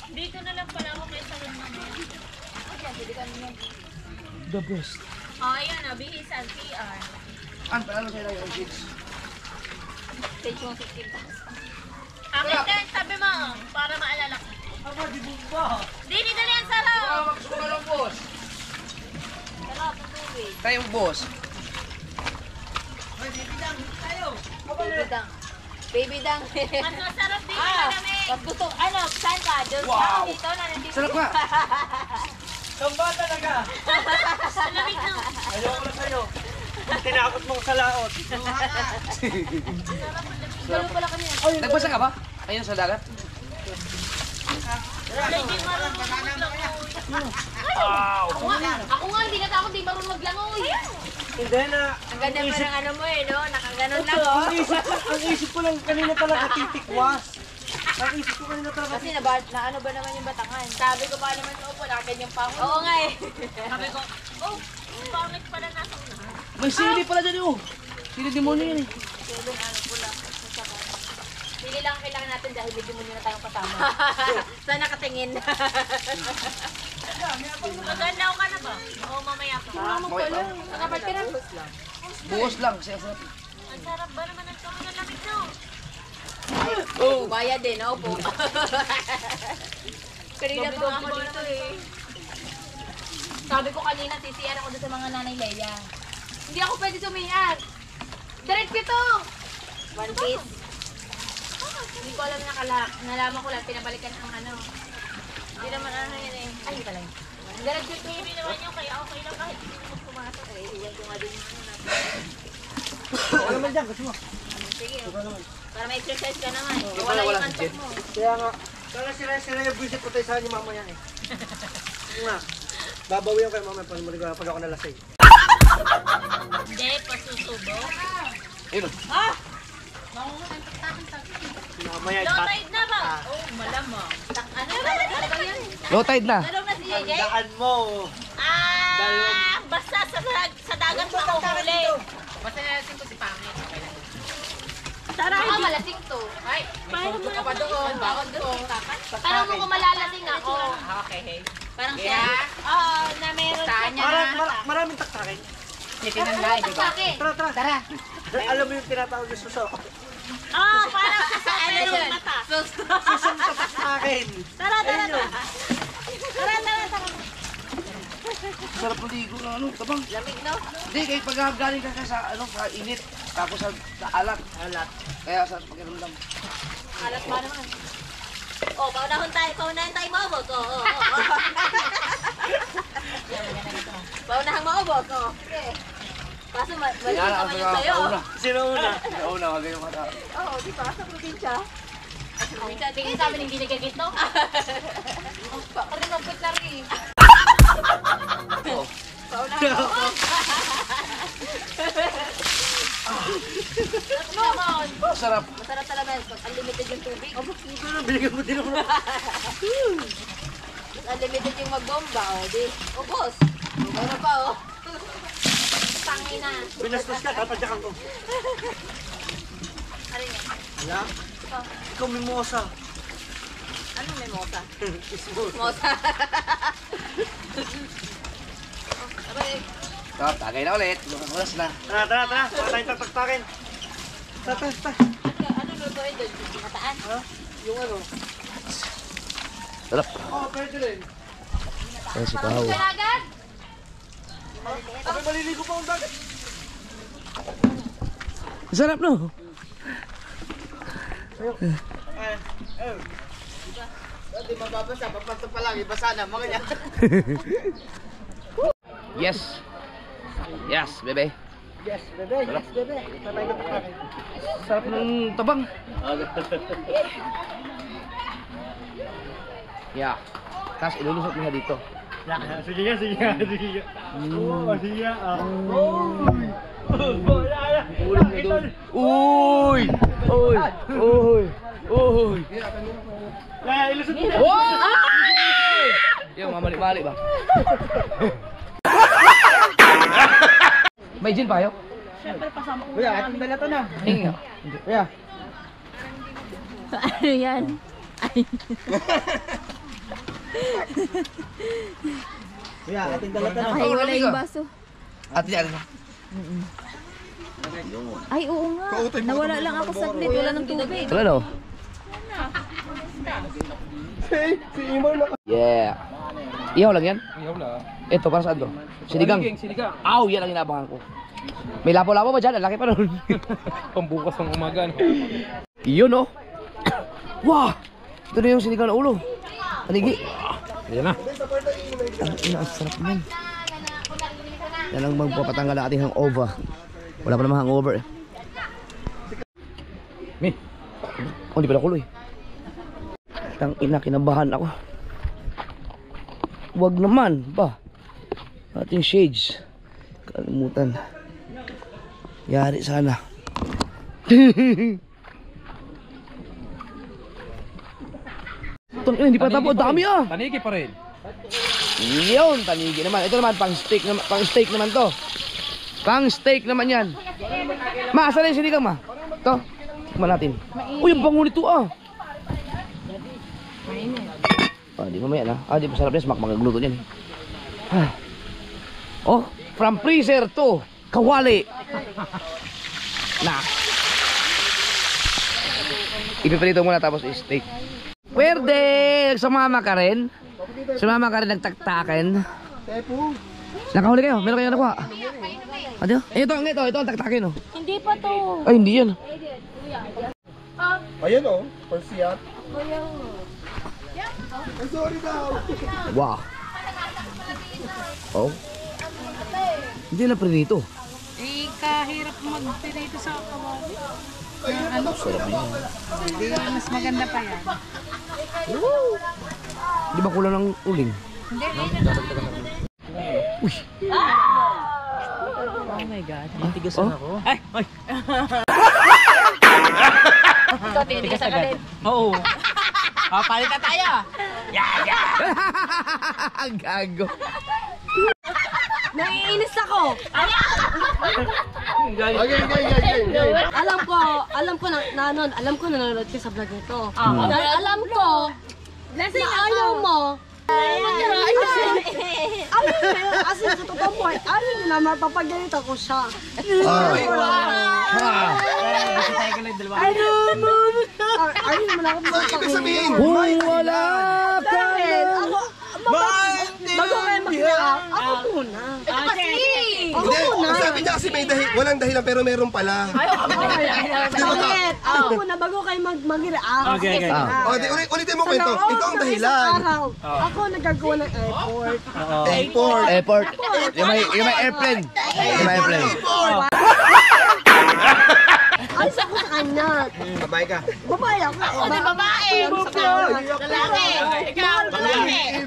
Dito na lang pala ako kaysa rin naman. Ayan, pwede ka naman. The best. Oh, ayan na, bihisan, PR. Ang palalo sa'yo yung kids. Page 115. Akin din, sabi mo, para maalala ko. Dini, dali ang sarap! Baka magsuka ng boss. Sarap ang tubig. Tayong boss. Baby dang. Baby dang. Mas masarap dito Ah, na kami. pag gusto, ano, saan ka? Doon Wow. ka, dito na, nandito. Sarap nga. Lamig no. Tinakot mo sa laot. Galo pala kami. Nagbasa ka ba? Ayun sa dagat. Ako nga, hindi na ako, di marunong maglangoy. Hindi na. Ang ganda mo ng ano mo eh, no? Nakaganon lang, oh. Ang isip ko lang kanina talaga titikwas. Ang isip ko kanina talaga. Kasi na ano ba naman yung batangan? Sabi ko ba naman, opo, nakaganyan pa ako. Oo nga eh. Sabi ko, oh, pangit pala nasa unahan. May sili pala dyan oh. Sili demonyo yan eh. Seven, ano, pula. Pili lang ang kailangan natin dahil medyo muna na tayong kasama. Saan nakatingin? Magalaw ka na ba? Oo, mamaya pa. Nakapat ka na. Buhos lang. Siya sa... Ang sarap ba naman ang kami ng lamig no? Oh! Bayad din, no? Po. Kanina pa ako dito eh. Sabi ko kanina, CCR ako doon sa mga nanay Leia. Hindi ako pwede sumihan. Direct ito. One piece. Hindi ko alam nakalak. Nalaman ko lang, pinabalikan ang ano. Hindi naman ano yan eh. Ay, hindi pala yun. Direct ito. Hindi naman yun, kaya okay lang kahit hindi mo pumasok. Eh, iwan ko nga din yung ano natin. Ano naman dyan? Gusto mo? Sige, para ma-exercise ka naman. Wala yung antok mo. Kaya nga. Kaya sila yung visit ko tayo sa inyo mamaya eh. Nga. Babawihan kayo mamaya pag ako nalasing. Hindi, pasusubo. Ayun oh. Mamaya Low tide na ba? Oh, malamang. Ano ba yan? Low tide na. Talong na si JJ? daan mo. Basta sa dagat pa ako huli. Basta natin ko si Pangit. Baka malasing to. Ay, may puto ka pa doon. Bakit doon? Tanong mo kung malalasing ako. Okay. Parang Kaya, siya. Oo, na meron saan niya na? Maraming taktakin. Hindi tinanday, di ba? Bakit? Tara. Tara. Alam mo yung tinatawag na suso. Parang sa ano yun? Susong tataktakin. Tara. Sarap ng ligo ng ano, tabang. Lamig, no? Hindi, kahit pag galing ka sa, ano, sa init, tapos sa alat. Kaya sa pakiramdam. Alas pa naman. Oh, paunahan tayo maubos. Oo. Paunahang maubos, oo. Kaso mali naman yung sa'yo. Sino una? Una, wag yung mata. Oo, di ba? Sa probinsya. Sa probinsya, Tingin sa amin, hindi nagkagito. Kasi mamput na rin. Paunahang maubos. Naman. Sarap. Masarap talaga. Unlimited yung tubig. Binigyan mo din ako. Unlimited yung magbomba, oh. Di, ubos. Ano pa, oh. Tangin na. Binastos ka, tapadyakan ko. Ano yan? Wala? Ikaw mimosa. Ano may mosa? Ismo. Mosa. Aray. Sarap, tagay na ulit. Oras na. Tara. Wala tayong tataktakin. Tara. Ano lutuin doon? Mataan? Yung ano? Sarap. Pwede rin. Ayan si Pahaw. Agad? Sabi maliligo pa ang dagat. Sarap no? Hindi mababasa, papanto pa lang, ibasa na, mga niya. Yes. Yes, bebe. Yes, bebe. Tatay na tataktakin. Sarap ng tabang. Yeah. Tapos ilulusot mo na dito. Sige nga. Sige nga. Uy! Ilusot mo. Yung mamali-mali ba? May gin pa yun? Kuya, ating dala to na. Hingi nga. Kuya. Ano yan? Kuya, ating dala to na. Ay, wala yung baso. Ate yan na. Ay, oo nga. Nawala lang ako saglit. Wala ng tubig. Wala no? Si Imor na. Yeah. Ihaw lang yan? Ihaw lang. Ito, para saan to? Sinigang. Sinigang. Aw, yan ang inabangan ko. May lapo-lapo ba dyan? Ang laki pa nun. Pambukas ng umaga. No? Yun oh. Wow! Ito na yung sinigang na ulo. Panigi. Ayan na. Ang ina, ang sarap yan. Yan ang magpapatanggal ang ating hangover. Wala pa namang hangover eh. Mi. Oh, di pala kuloy. Tang ina, kinabahan ako. Wag naman ba? Ating shades. Kalimutan. Yari sana. Hindi pa tapos, dami ah. Paniki pa rin. Yun, tanigi naman. Ito naman, pang steak naman to. Pang steak naman yan. Ma, asan na yung sinigang, ma? Ito, tikman natin. Uy, ang bango nito ah. Di mamaya na. Di masarap yan, smak magagluto yan. Oh, from freezer to kawali. Na. Ipiprito muna tapos steak. Pwede! Sumama ka rin? Sumama ka rin nagtaktakin? Nakahuli kayo? Meron kayo nakuha? Ano? Ito ang taktakin oh. Hindi pa to. Ay, hindi yan. Ayan o, pansiyat. Ay, sorry daw. Wow. Oh. Hindi na prinito. Eh, kahirap mag-pinito sa kawali. Ano? Hindi, mas maganda pa yan. Di ba kulang ng uling? Hindi. Uy. Oh my God. Tigasan ako. Ay! Ikaw, tinigasan ka din. Oo. Palit na tayo. Ang gago. Naiinis ako. Okay. Alam ko nanonood ka sa vlog nito. Dahil alam ko na ayaw mo. Kasi sa totoo po, ayaw mo na mapapagalit ako siya. Ayaw mo na ako mapapagalit. Sabihin, Kung wala ka Dahil na. bago kayo mag-react, ako muna. Ako muna. Ang sabi niya kasi walang dahilan pero meron pala. Bakit? Ako muna, bago kayo mag-react. Okay. O, ulitin mo kwento. Ito ang dahilan. Ako nagagawa ng airport. Airport. Yung may airplane. Yung may airplane. Alis ako sa kanya. Babae ka. Babae ako. Babae. Lalaki. Ikaw, lalaki.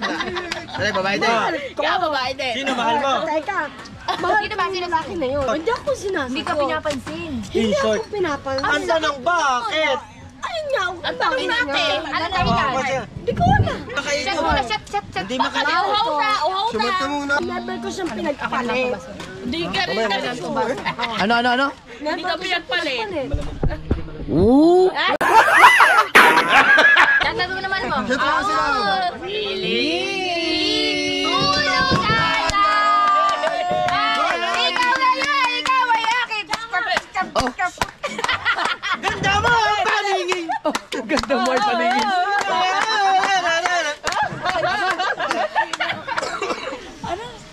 Ano, babae din? Ikaw, babae din. Sino mahal mo? Teka. Sino ba? Sino lalaki na yun? Hindi ako sinasagot. Hindi ka pinapansin. Hindi ako pinapansin. Ano nang bakit? Ayun nga. Ang tawi natin. Ano tawigan? Hindi ko alam. Shot muna, shot. Hindi makalimutan. Uhaw na. Sumat ka muna. Never ko siyang pinagpalit. Hindi ka rin sure. Ano? Hindi ka pinagpalit. Ooh. Tanda mo naman mo. Shot mo sila. Ikaw ay akin. Ganda mo ang paningin. Ganda mo ang paningin.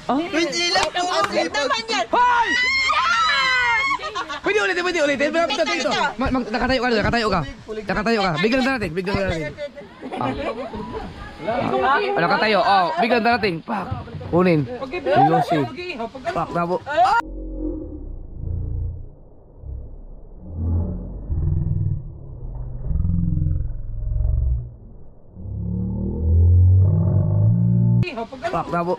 Hindi lang po. naman yan. Hoy! Pwede ulitin. Ito. Nakatayo ka. Bigyan na natin. Nakatayo. Bigyan na natin. Pak. Kunin. Yosi. Pak na po. Pak na po.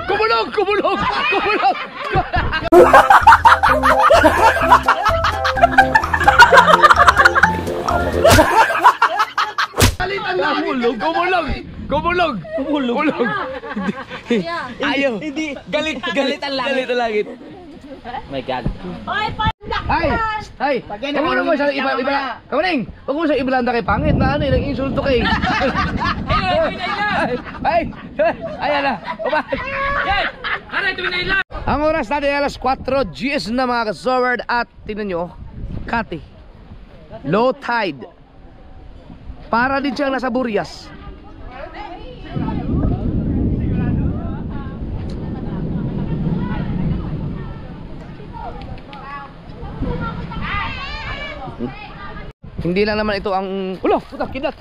Kumulog! Kumulog! Ayaw! Hindi! Galit ang langit! My God. Ay! Kamu mo siya iba. Kamaning! Huwag mo siya ibalanda kay pangit na ano, ilang insulto kay. Ay! Ayan na! Ang oras natin ay alas 4 GS na mga ka-Sword at tingnan nyo, Kati. Low tide. Para din siyang nasa Burias. Hindi lang naman ito ang... Ulo! Kidat!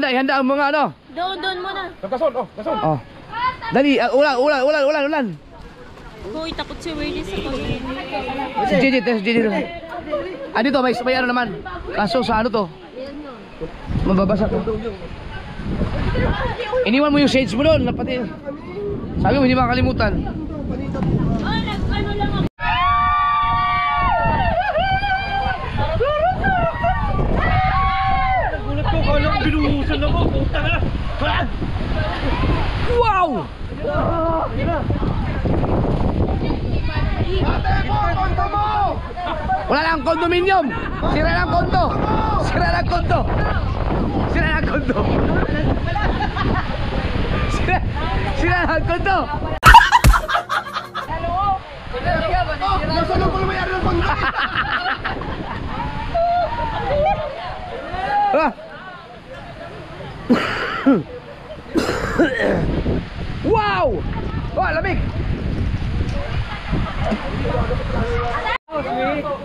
Ihanda ang mga ano. Doon muna. Oh. Dali, ulan. Uy, takot si Willie sa Si JJ doon. Ah, dito may ano naman. Kaso sa ano to? Mababasa to. Iniwan mo yung shades mo doon, pati. Sabi mo hindi makakalimutan. Ano lang ako. Gulat ko, kala ko binuhusan ako. Puta na. Wow! Wala lang kondominium. Sira lang kondo. Sira lang kondo. Sira lang kondo. Nasunod ko na mayroon ng kondo. Ah. Wow! Oh, lamig.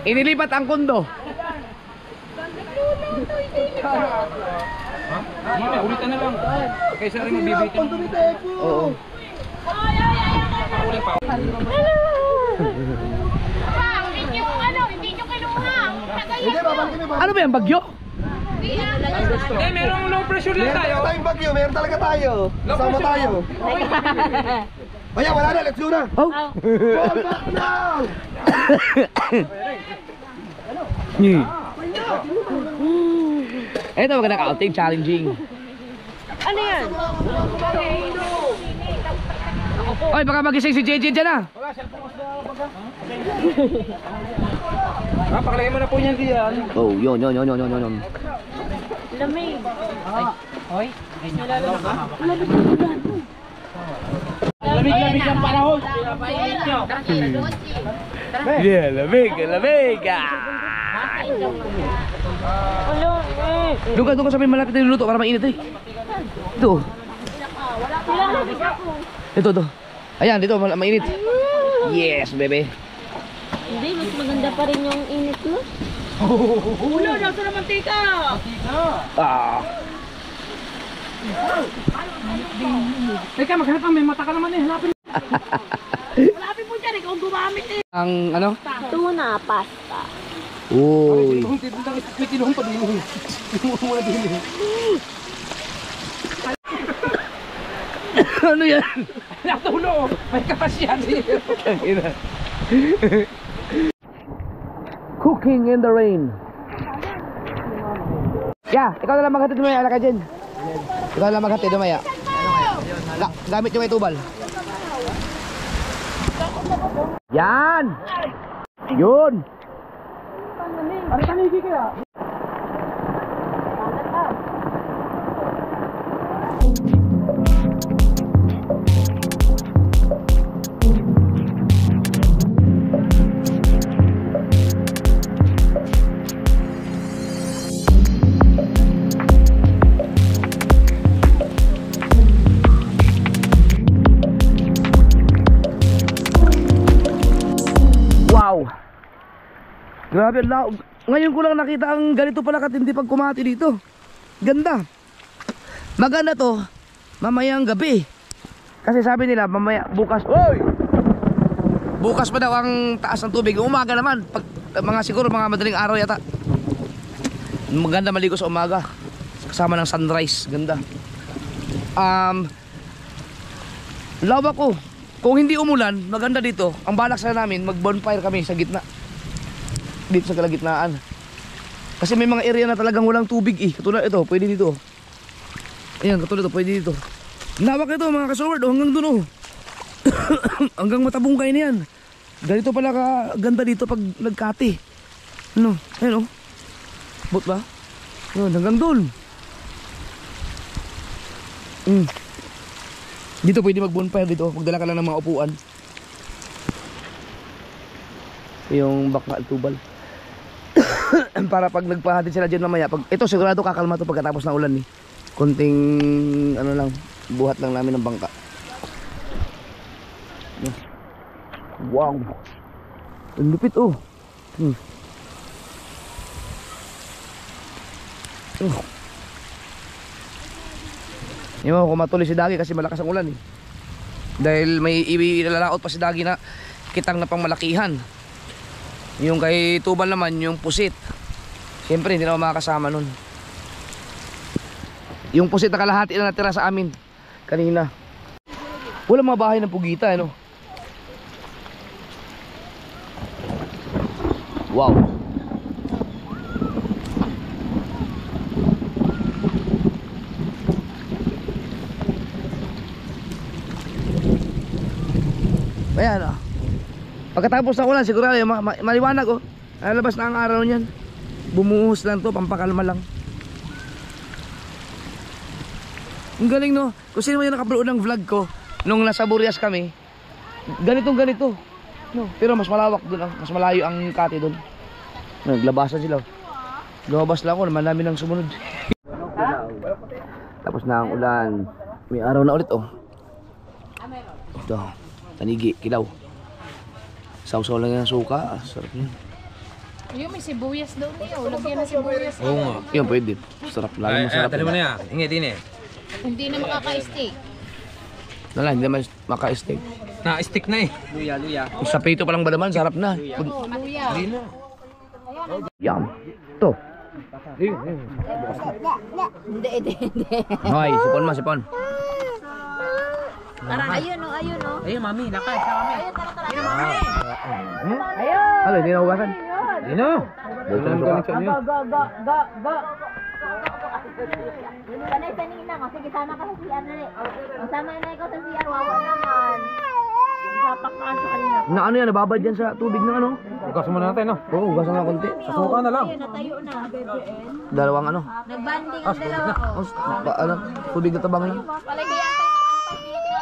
Inilipat ang kondo. Ulitan na lang. Kaysa rin mabibitin. Kondo ni Tepo. Oo. Hindi nyo kinuha. Hindi, babalikin mo. Ano ba yan, bagyo? Merong low pressure lang tayo. Meron tayong bagyo, meron talaga tayo. Sama tayo. Ayan, wala na, let's go na. Oh. Fall back now! Ito maganda ka-outing, challenging. Ano yan? Oy, baka magising si JJ dyan ah. Pakalagay mo na po niyan diyan. Oh, yun. Lamig. Lamig ang panahon. Yeah, lamig. Doon ka sa may malapit na niluto para mainit eh. Ito. Ito. Ayan, dito mainit. Yes, bebe. Hindi, mas maganda pa rin yung init mo. Ulo, nasa na mantika. Ah. Teka, maghanap ang may mata ka naman eh. Hanapin mo dyan, ikaw ang gumamit eh. Ang ano? Tuna pasta. Uy. May tinuhong pa din. Tinuhong mo na din. Ano yan? Natulo, may kapasyan eh. Cooking in the rain. Yeah, ikaw na lang maghatid mo alaka dyan. Ikaw na lang maghatid mamaya. Gamit yung may tubal. Yan! Yun! Wow! Grabe na. Ngayon ko lang nakita ang ganito pala katindi pag kumati dito. Ganda. Maganda to mamayang gabi. Kasi sabi nila mamaya bukas. Oy! Bukas pa daw ang taas ng tubig. Umaga naman. Pag, siguro mga madaling araw yata. Maganda maligo sa umaga. Kasama ng sunrise. Ganda. Lawak ko. Kung hindi umulan, maganda dito. Ang balak sana namin, mag-bonfire kami sa gitna. Dito sa kalagitnaan. Kasi may mga area na talagang walang tubig eh. Katulad ito, pwede dito. Ayan, katulad ito, pwede dito. Lawak ito mga kasword, hanggang dun oh. Hanggang matabungkay na yan. Ganito pala kaganda dito pag nagkati. Ano? Ayan oh. Bot ba? Ayan, hanggang dun. Dito pwede mag-bonfire dito. Magdala ka lang ng mga upuan. Yung bakal tubal. Para pag nagpahatid sila dyan mamaya. Ito sigurado kakalma to pagkatapos ng ulan eh. Konting ano lang. Buhat lang namin ng bangka. Wow. Ang lupit oh. Yung ako matuloy si Dagi kasi malakas ang ulan eh. Dahil may ilalaot pa si Dagi na kitang na pang malakihan. Yung kay Tubal naman, yung pusit. Siyempre hindi na ako makakasama nun. Yung pusit na kalahati na natira sa amin kanina. Wala mga bahay ng pugita, ano? Wow. Ayan oh. Pagkatapos ng ulan sigurado maliwanag oh. Lalabas na ang araw niyan. Bumuhos lang to, pampakalma lang. Ang galing no. Kung sino man yung nakapanood ng vlog ko nung nasa Burias kami, ganito no, pero mas malawak doon, mas malayo ang kati doon. Naglabasan sila. Lumabas lang ako, naman namin ang sumunod. Tapos na ang ulan. May araw na ulit oh. Ito, tanigi, kilaw. Sausaw lang yung suka, sarap yun. Yung may sibuyas daw niya. Lagyan na sibuyas. Oo nga. Yun pwede, sarap, lalo masarap. Tali mo na yan. Ingat din eh. Hindi na makaka-steak. Wala, hindi naman maka-steak. Na-stick na eh. Luya, luya. Sa prito pa lang ba naman, sarap na. Oo, luya. Hindi na. Yum. Ito. Hindi. Hoy, sipon. Ayun o. Ayun, mami. Lakay. Sa mami. Ano, hindi na hugasan. Hindi na. Dito na suka. Sanay na ko. Sige, sama ka sa CR na rin. Sama na ikaw sa CR. Wawa naman. Papakaan sa kanina. Na ano yan, nababad yan sa tubig ng ano? Hugas muna natin, no? Oo, hugasan na konti. Sa suka na lang. Ayun, natayo na. Dalawang ano? Nagbanding ang dalawa ko. Ano, tubig na tabang lang. Palagi antay.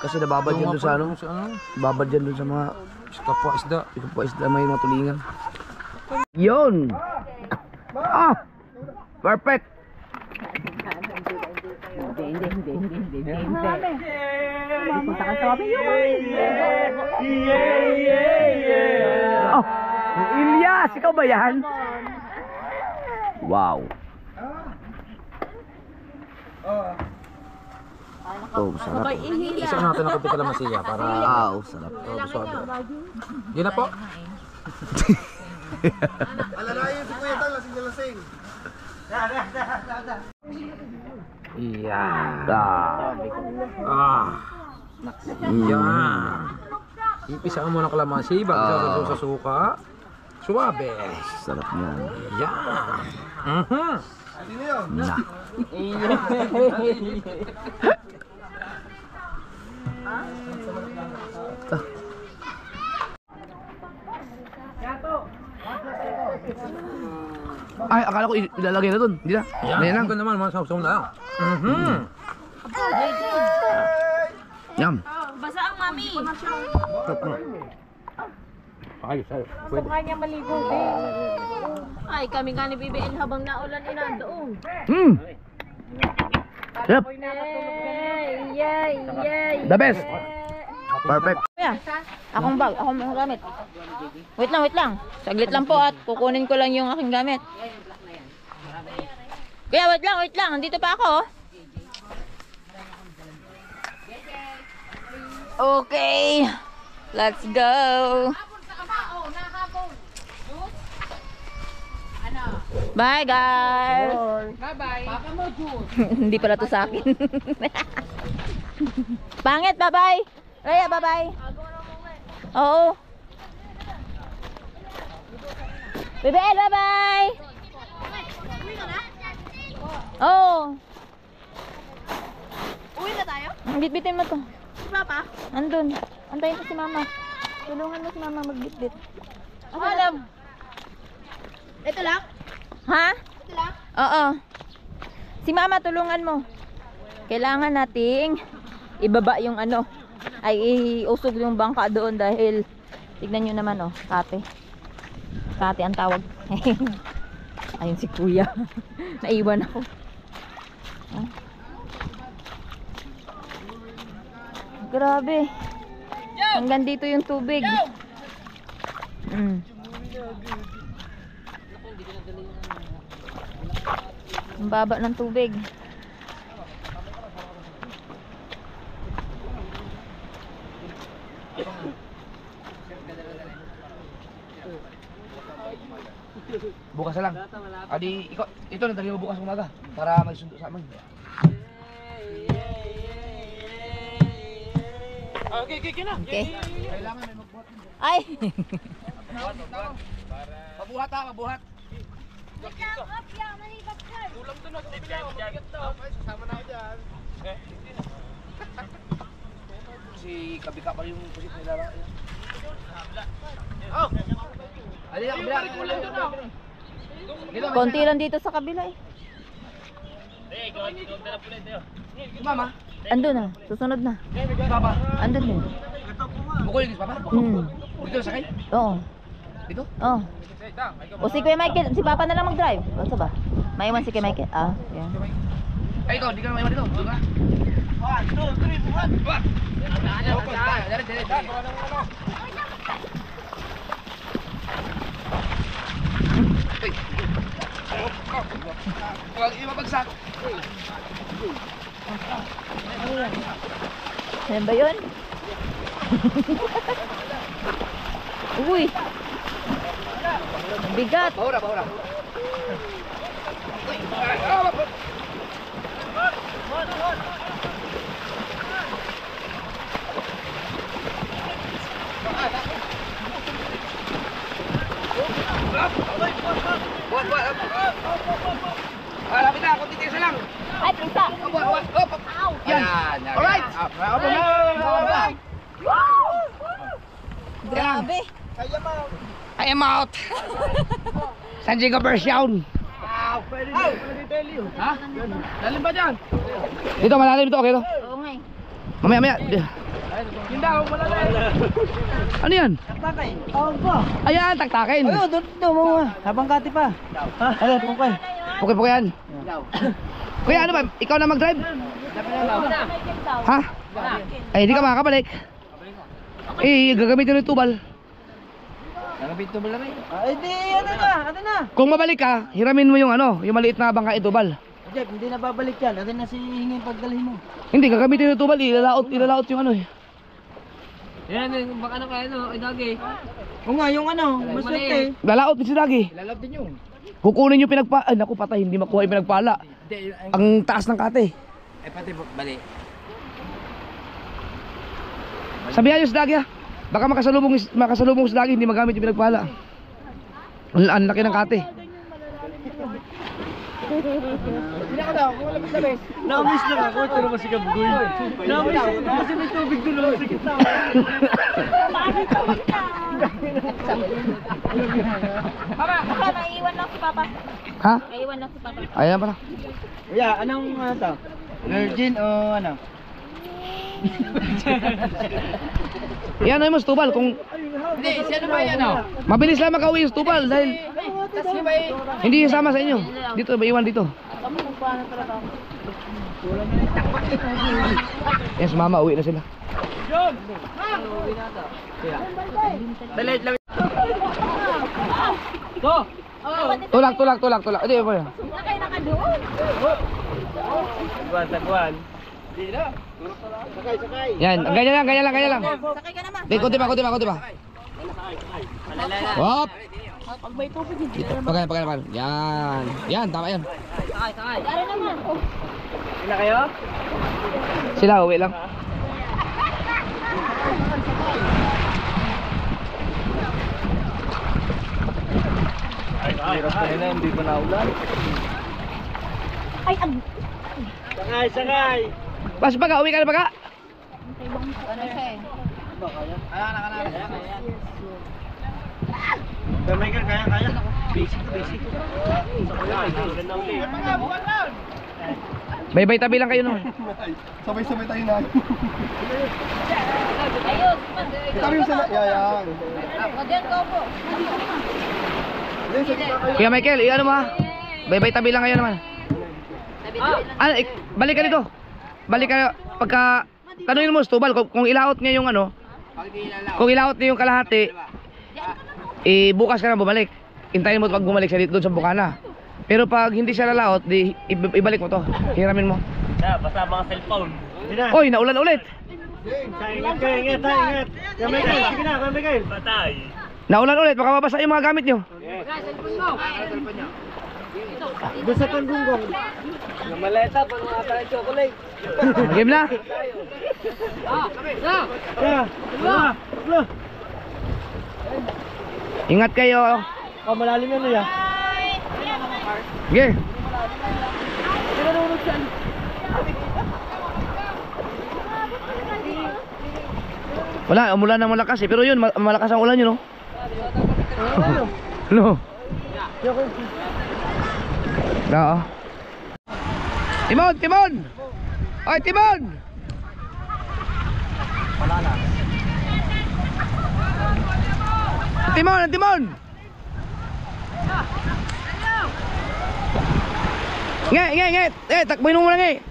Kasi nababad yan doon sa ano? Babad yan doon sa mga Kapwa isda. isda may mga tulingan. Yun! Ah! Perfect! Hindi. Punta ka sa mami. Yung mami. Oh! Ilyas! Ikaw ba yan? Wow! Oh, sarap. Isa natin ang kunti kalamasiya para... Wow, sarap. Yun na po. Alalayan si Kuya Tang, lasing na lasing. Iyan. Ah. Yan. Ipisaan mo ng kalamansi, bago sa suka. Suwabe. Sarap niyan. Yan. Sino yun? Na. Ay, akala ko ilalagay na dun. Hindi na. Ayan lang. Yan naman, masawsaw na lang. Yum. Basa ang mami. Ayos. Pwede. Kanya maligo din. Ay, kami nga ni BBN habang naulan doon. Yep. Yay. The best. Perfect. Kuya, akong bag, akong mga gamit. Wait lang. Saglit lang po at kukunin ko lang yung aking gamit. Kuya, wait lang. Nandito pa ako. Okay. Let's go. Bye, guys. Bye-bye. Papa mo, Jude. Hindi pala to sa akin. Pangit, bye-bye. Raya, bye-bye. Oo. BBL, bye-bye. Oo. Uwi na tayo? Bitbitin mo to. Papa? Andun. Antayin ko si mama. Tulungan mo si mama magbitbit. Alam. Ito lang? Ha? Ito lang? Oo. Si mama, tulungan mo. Kailangan nating ibaba yung ano. Ay, iusog yung bangka doon dahil tignan nyo naman oh, kate. Kate ang tawag. Ayun si kuya. Naiwan ako. Oh. Grabe. Hanggang dito yung tubig. Ang baba ng tubig. Bukas na lang. Adi, ito na mo bukas umaga para magsundo sa amin. Okay. Ay! Mabuhat ha, mabuhat. Si Kabika pa yung pusit nila lang. Oh! Ali na, kabila. Konti lang dito sa kabila eh. Mama, Andun na, susunod na. Papa, Andun din. bukol yung Papa? Dito na sakay? Oo. Dito? Oo. O si Kuya Michael, si Papa na lang mag-drive. Basta ba? Maiwan si Kuya Michael. Ah, yan. Ay, ito, hindi ka na maiwan dito. Dito ka. 1, 2, 3, buhat! Buhat! Dari. Uy! Huwag ibabagsak. Yan ba yun? Uy! Bigat! Bahura. Buhat. Lapit na, kunti tigas lang. Ay, pisa! Buhat. Yan. Alright. Alright. Grabe! I am out. San Diego version. Ha? Lalim ba dyan? Dito, malalim ito. Okay to? Oo nga eh. Mamaya. Ano yan? Taktakay. Tawag ko. Ayan, taktakin. Ayun, dito mga. Habang kati pa. Ano, pukay. Okay yan. Kuya, ano ba? Ikaw na mag-drive? Ha? Ay, hindi ka makakabalik. Eh, gagamitin yung tubal. Ay, di, ano na. Kung mabalik ka, hiramin mo yung ano, yung maliit na bangka itubal. Jeff, hindi na babalik yan. Atin na si hingin pagdalhin mo. Hindi, gagamitin yung tubal, ilalaot yung ano eh. Yan, baka na kayo, no? Ay, dagi. O nga, yung ano, maswerte. Lalaot din si Dagi. Lalab din yun. Kukunin yung ay naku patay, hindi makuha yung pinagpala. Ang taas ng kate. Ay pati bali. Sabihan nyo si Dagi ha. Baka makasalubong si Dagi, hindi magamit yung pinagpala. Ang laki ng kate. Na-miss lang ako, ito naman si Kabugoy. Na-miss ako kasi may tubig doon sa gitna. Papa, naiiwan lang si Papa. Ha? Naiiwan lang si Papa. Ayan pala. Kuya, anong ano to? Virgin o ano? Yan ay mas tubal kung Hindi, si ano ba yan o? mabilis lang makauwi yung tubal dahil Kasi ba eh? hindi sama sa inyo. Dito, maiwan dito. Yes, mama, uwi na sila. Dalit lang. Tulak. Hindi, pa yan. Nakay na ka doon. Tagwan. Yan, ganyan lang. Sakay ka naman. Hindi, kunti pa. Hop! Pag may tubig, hindi na naman. Pagkain. Yan, tama yan. Dari naman. Sila kayo? Sila, uwi lang. Hirap na nila, hindi pa naulan. Ay, ang... Sakay! Pas baga, uwi ka na baga. Ano siya eh? Kaya Michael, kaya. Basic. Bye-bye, tabi lang kayo nun. Sabay-sabay tayo na. Ayun. Tabi mo sila. Yan. Diyan ko po. Kuya Michael, ano mo ha? Bye-bye, tabi lang kayo naman. Balik ka dito. Balik ka pagka tanungin mo Stubal kung ilaot niya yung ano. Kung ilaot niya yung kalahati, bukas ka na bumalik. Hintayin mo pag bumalik sa dito doon sa Bukana. Pero pag hindi siya lalaot, di ibalik mo to. Hiramin mo. Basta mga cellphone. Oy, naulan ulit. Ingat kayo, ingat. Kamay kayo, sige na, kamay kayo. Patay. Naulan ulit, baka mabasa yung mga gamit nyo. Doon sa Tanggungong. Maleta, pang mga tayo chocolate. Game na. Ingat kayo. Oh, malalim yan ya. Sige. Wala, umulan ng malakas eh. Pero yun, malakas ang ulan yun, no? No. Oo. Timon, Timon! Oy, Timon! Wala na. Timon, Timon! Nge! Takbuhin mo muna, nge!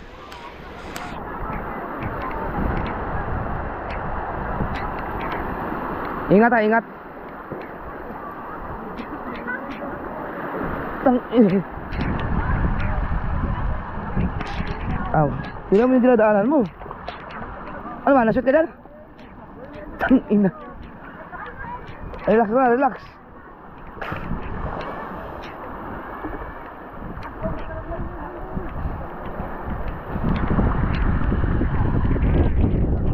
Ingat ha, ingat. Aw, tingnan mo yung dinadaanan mo. Ano ba, nashoot ka dyan? Tangina. Relax na, relax.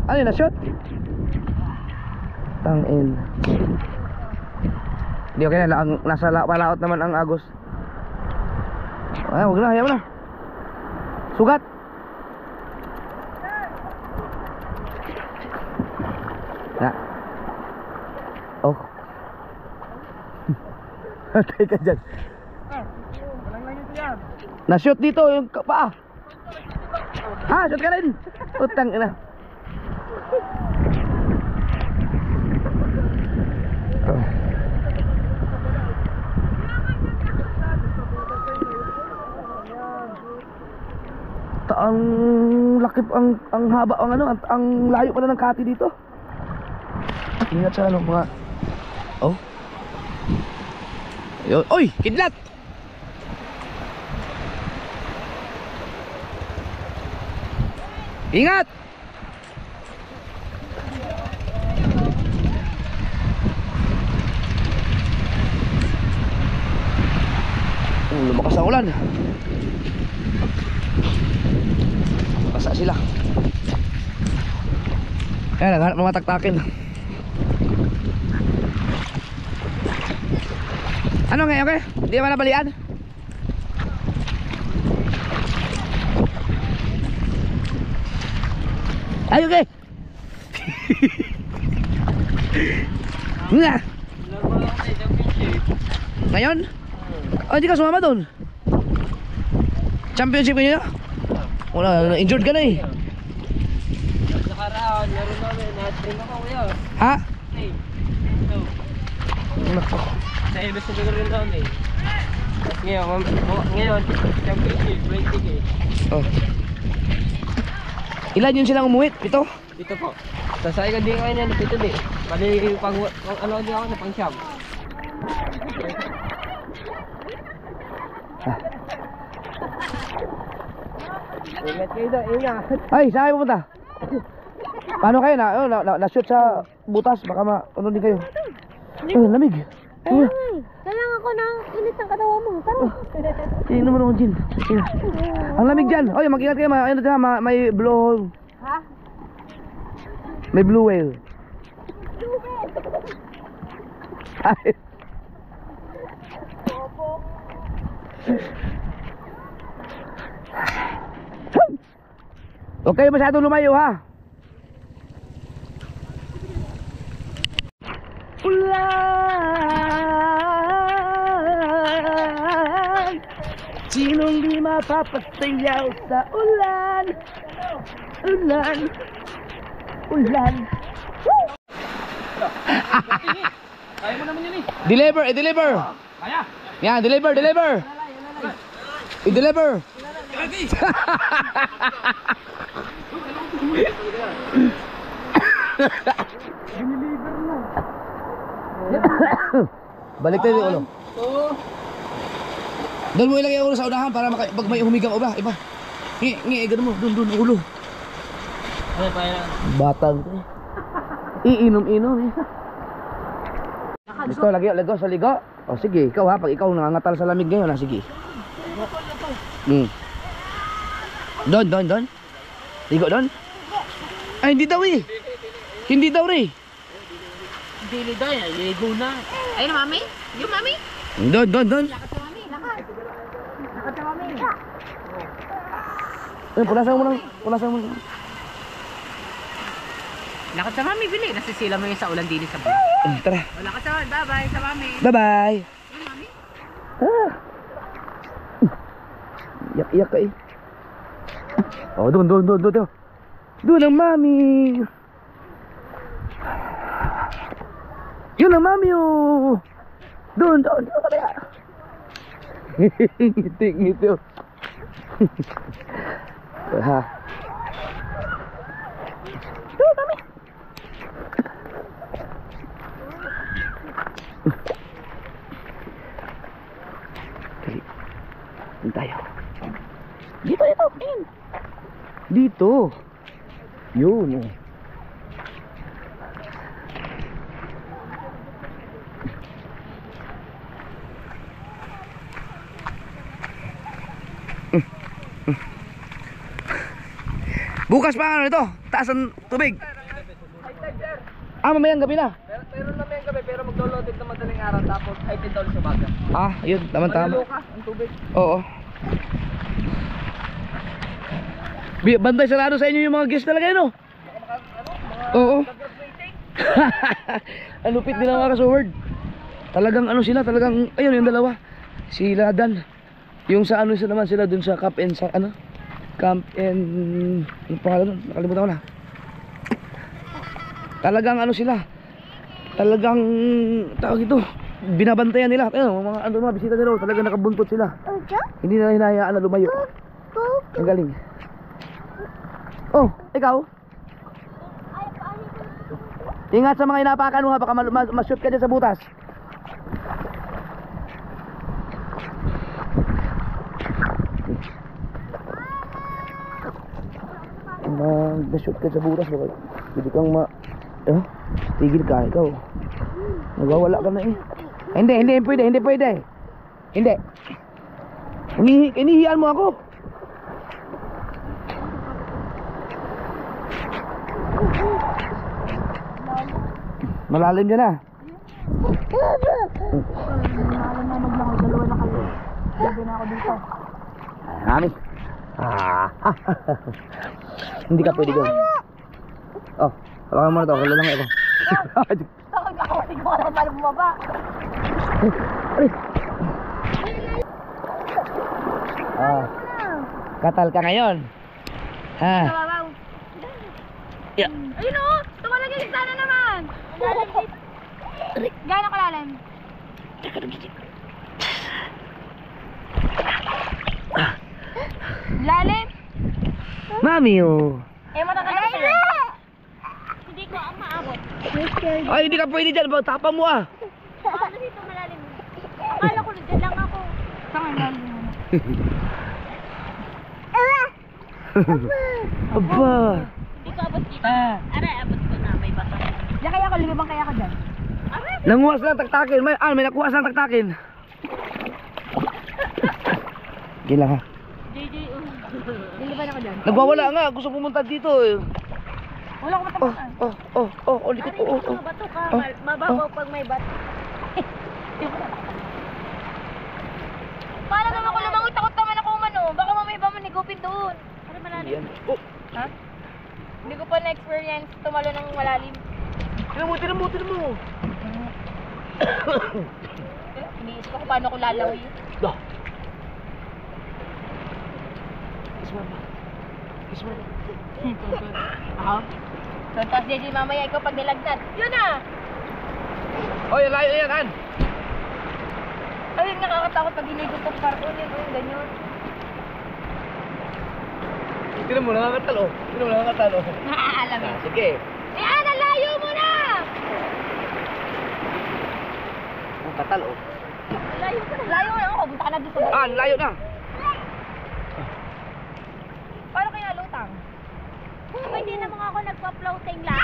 Ano yun, nashoot? Tangin. Hindi okay na, nasa palaot naman ang Agos. Ay, huwag na, hayaan mo na. Sugat. Na. Oh. Hatay ka dyan. Na-shoot dito yung paa. Ha, shoot ka rin. Utang ina. Ang lakip, ang haba, ang layo pala ng kati dito. Ingat sa mga. Oh. Ayun. Oy, kidlat. Ingat. Lumakas ang ulan. Basa sila. Ayan, naghanap ng mga taktakin. Ano ngayon, okay? Hindi naman nabalian? Ay, okay. Nga. Ngayon? Oh, hindi ka sumama doon. Championship niyo? Wala, injured ka na eh. Nakaraan, meron namin, na-train ako ngayon. Ha? Hey, no. Sa Elvis na rin doon eh. Tapos ngayon, championship, 20k. Oh. Ilan yun silang umuwi? 7? Dito po. Sa sayo din kayo niya, dito din. Bali, pang ano din ako na pang siyam. Ingat kayo doon, ingat. Ay, saan kayo pupunta? Paano kayo na-shoot sa butas? Baka ano din kayo. Ay, lamig. Kaya ako na init ng katawan mo. Tara. Tingnan mo naman, Jin. Ang lamig dyan. Oy, mag-ingat kayo. May blue hole. Ha? May blue whale. Ay. Huwag kayo masyadong lumayo, ha? Ulan, sinong di mapapasayaw sa ulan? Ulan, ulan. Kaya mo naman yun eh. Deliver, i-deliver. Kaya. Yan, deliver. I-deliver. Balik tayo yung ulo. Doon mo ilagay ang ulo sa unahan para pag may humigang uba, iba. Ganun mo, doon, ulo. Ano pa yan? Batang to eh. Iinom-inom eh. Gusto, lagay sa ligo. O sige, ikaw ha, pag ikaw nangangatal sa lamig ngayon ha, sige. Doon. Ligo doon. Ay, hindi daw eh. Hindi daw rin. Dili daw yan, ligo na. Ayun, mami? Yung mami? Doon. Lakad sa mami, lakad. Lakad sa mami. Ay, punasan mo lang. Lakad sa mami, bili. Nasisila mo yun sa ulan dili sa buwan. Tara. Lakad sa mami, bye-bye sa mami. Bye-bye. Ah. Iyak ka eh. Oh, doon. Doon ang mami. Yun ang mami oh. Doon. Ngiti oh. Ha. Doon mami. Dali. Doon tayo. Dito. Dito. Yun oh. Bukas pa ano ito? Taas ang tubig. Mamayang gabi na. Meron na may gabi pero maglo-loaded na madaling araw tapos ay tindol sa baga. Yun, tama. Ang tubig. Oo. Bantay sarado sa inyo yung mga guest talaga yun, oh. Oo. Ang lupit nila mga ka-sword. Talagang ano sila, talagang ayun yung dalawa. Sila Dan. Yung sa ano sila naman sila dun sa Camp and sa ano? Camp and yung pangalan nun, nakalimutan ko na. Talagang ano sila. Talagang tawag ito. Binabantayan nila. Ayun, mga bisita nila, talagang nakabuntot sila. Hindi nila hinahayaan na lumayo. Ang galing. Oh, ikaw? Ingat sa mga inapakan mo ha, baka ma-shoot ka dyan sa butas. Na-shoot ka sa butas, baka hindi kang tigil ka, ikaw. Nagwawala ka na eh. Hindi pwede. Hindi. Inihiyan mo ako. Malalim dyan ah. Mami. Hindi ka pwede gawin. Oh, hawakan mo na to. Wala lang ako. Hindi ko alam paano bumaba. Katal ka ngayon. Ha? Yeah. Ayun o! Tumalagay sana naman! Gano'ng kalalim? Lalim? Mami oh. Matagal na sila. Hindi ko maabot. Ay, hindi ka pwede dyan. Tapa mo ah. Ano dito malalim? Akala ko dyan lang ako. Saan lalim mo? Aba. Hindi ko abot dito. Aray, abot ko na. May bata. Diyan kaya ako, lumibang kaya ako dyan. Nanguwas lang taktakin. May nakuha sang taktakin. Gila ha. Liliban ako dyan. Nagwawala nga. Gusto pumunta dito eh. Wala ko matapakan. Likod. Bato ka. Mababaw pag may bato. Paano naman ako lumangoy? Takot naman ako umano. Baka mamaya ba manigupin doon. Ano malalim? Ha? Hindi ko pa na-experience tumalo ng malalim. Tinan mo. Iniisip ko paano ko lalawi. Kiss mo. Ako? So, tapos JJ mamaya ikaw pag nilagnat. Yun na! Oy, layo yan, Han. Ayun, nakakatakot pag hinigot ng karton yun. Ayun, ganyan. Tinan mo, nangangatal oh. Naaalam yun. Sige. Nalayo mo na! Ang katal oh. Layo na ako, punta ka na doon sa Ah, layo na. Paano kaya lutang? Hindi naman ako nagpa-floating lang.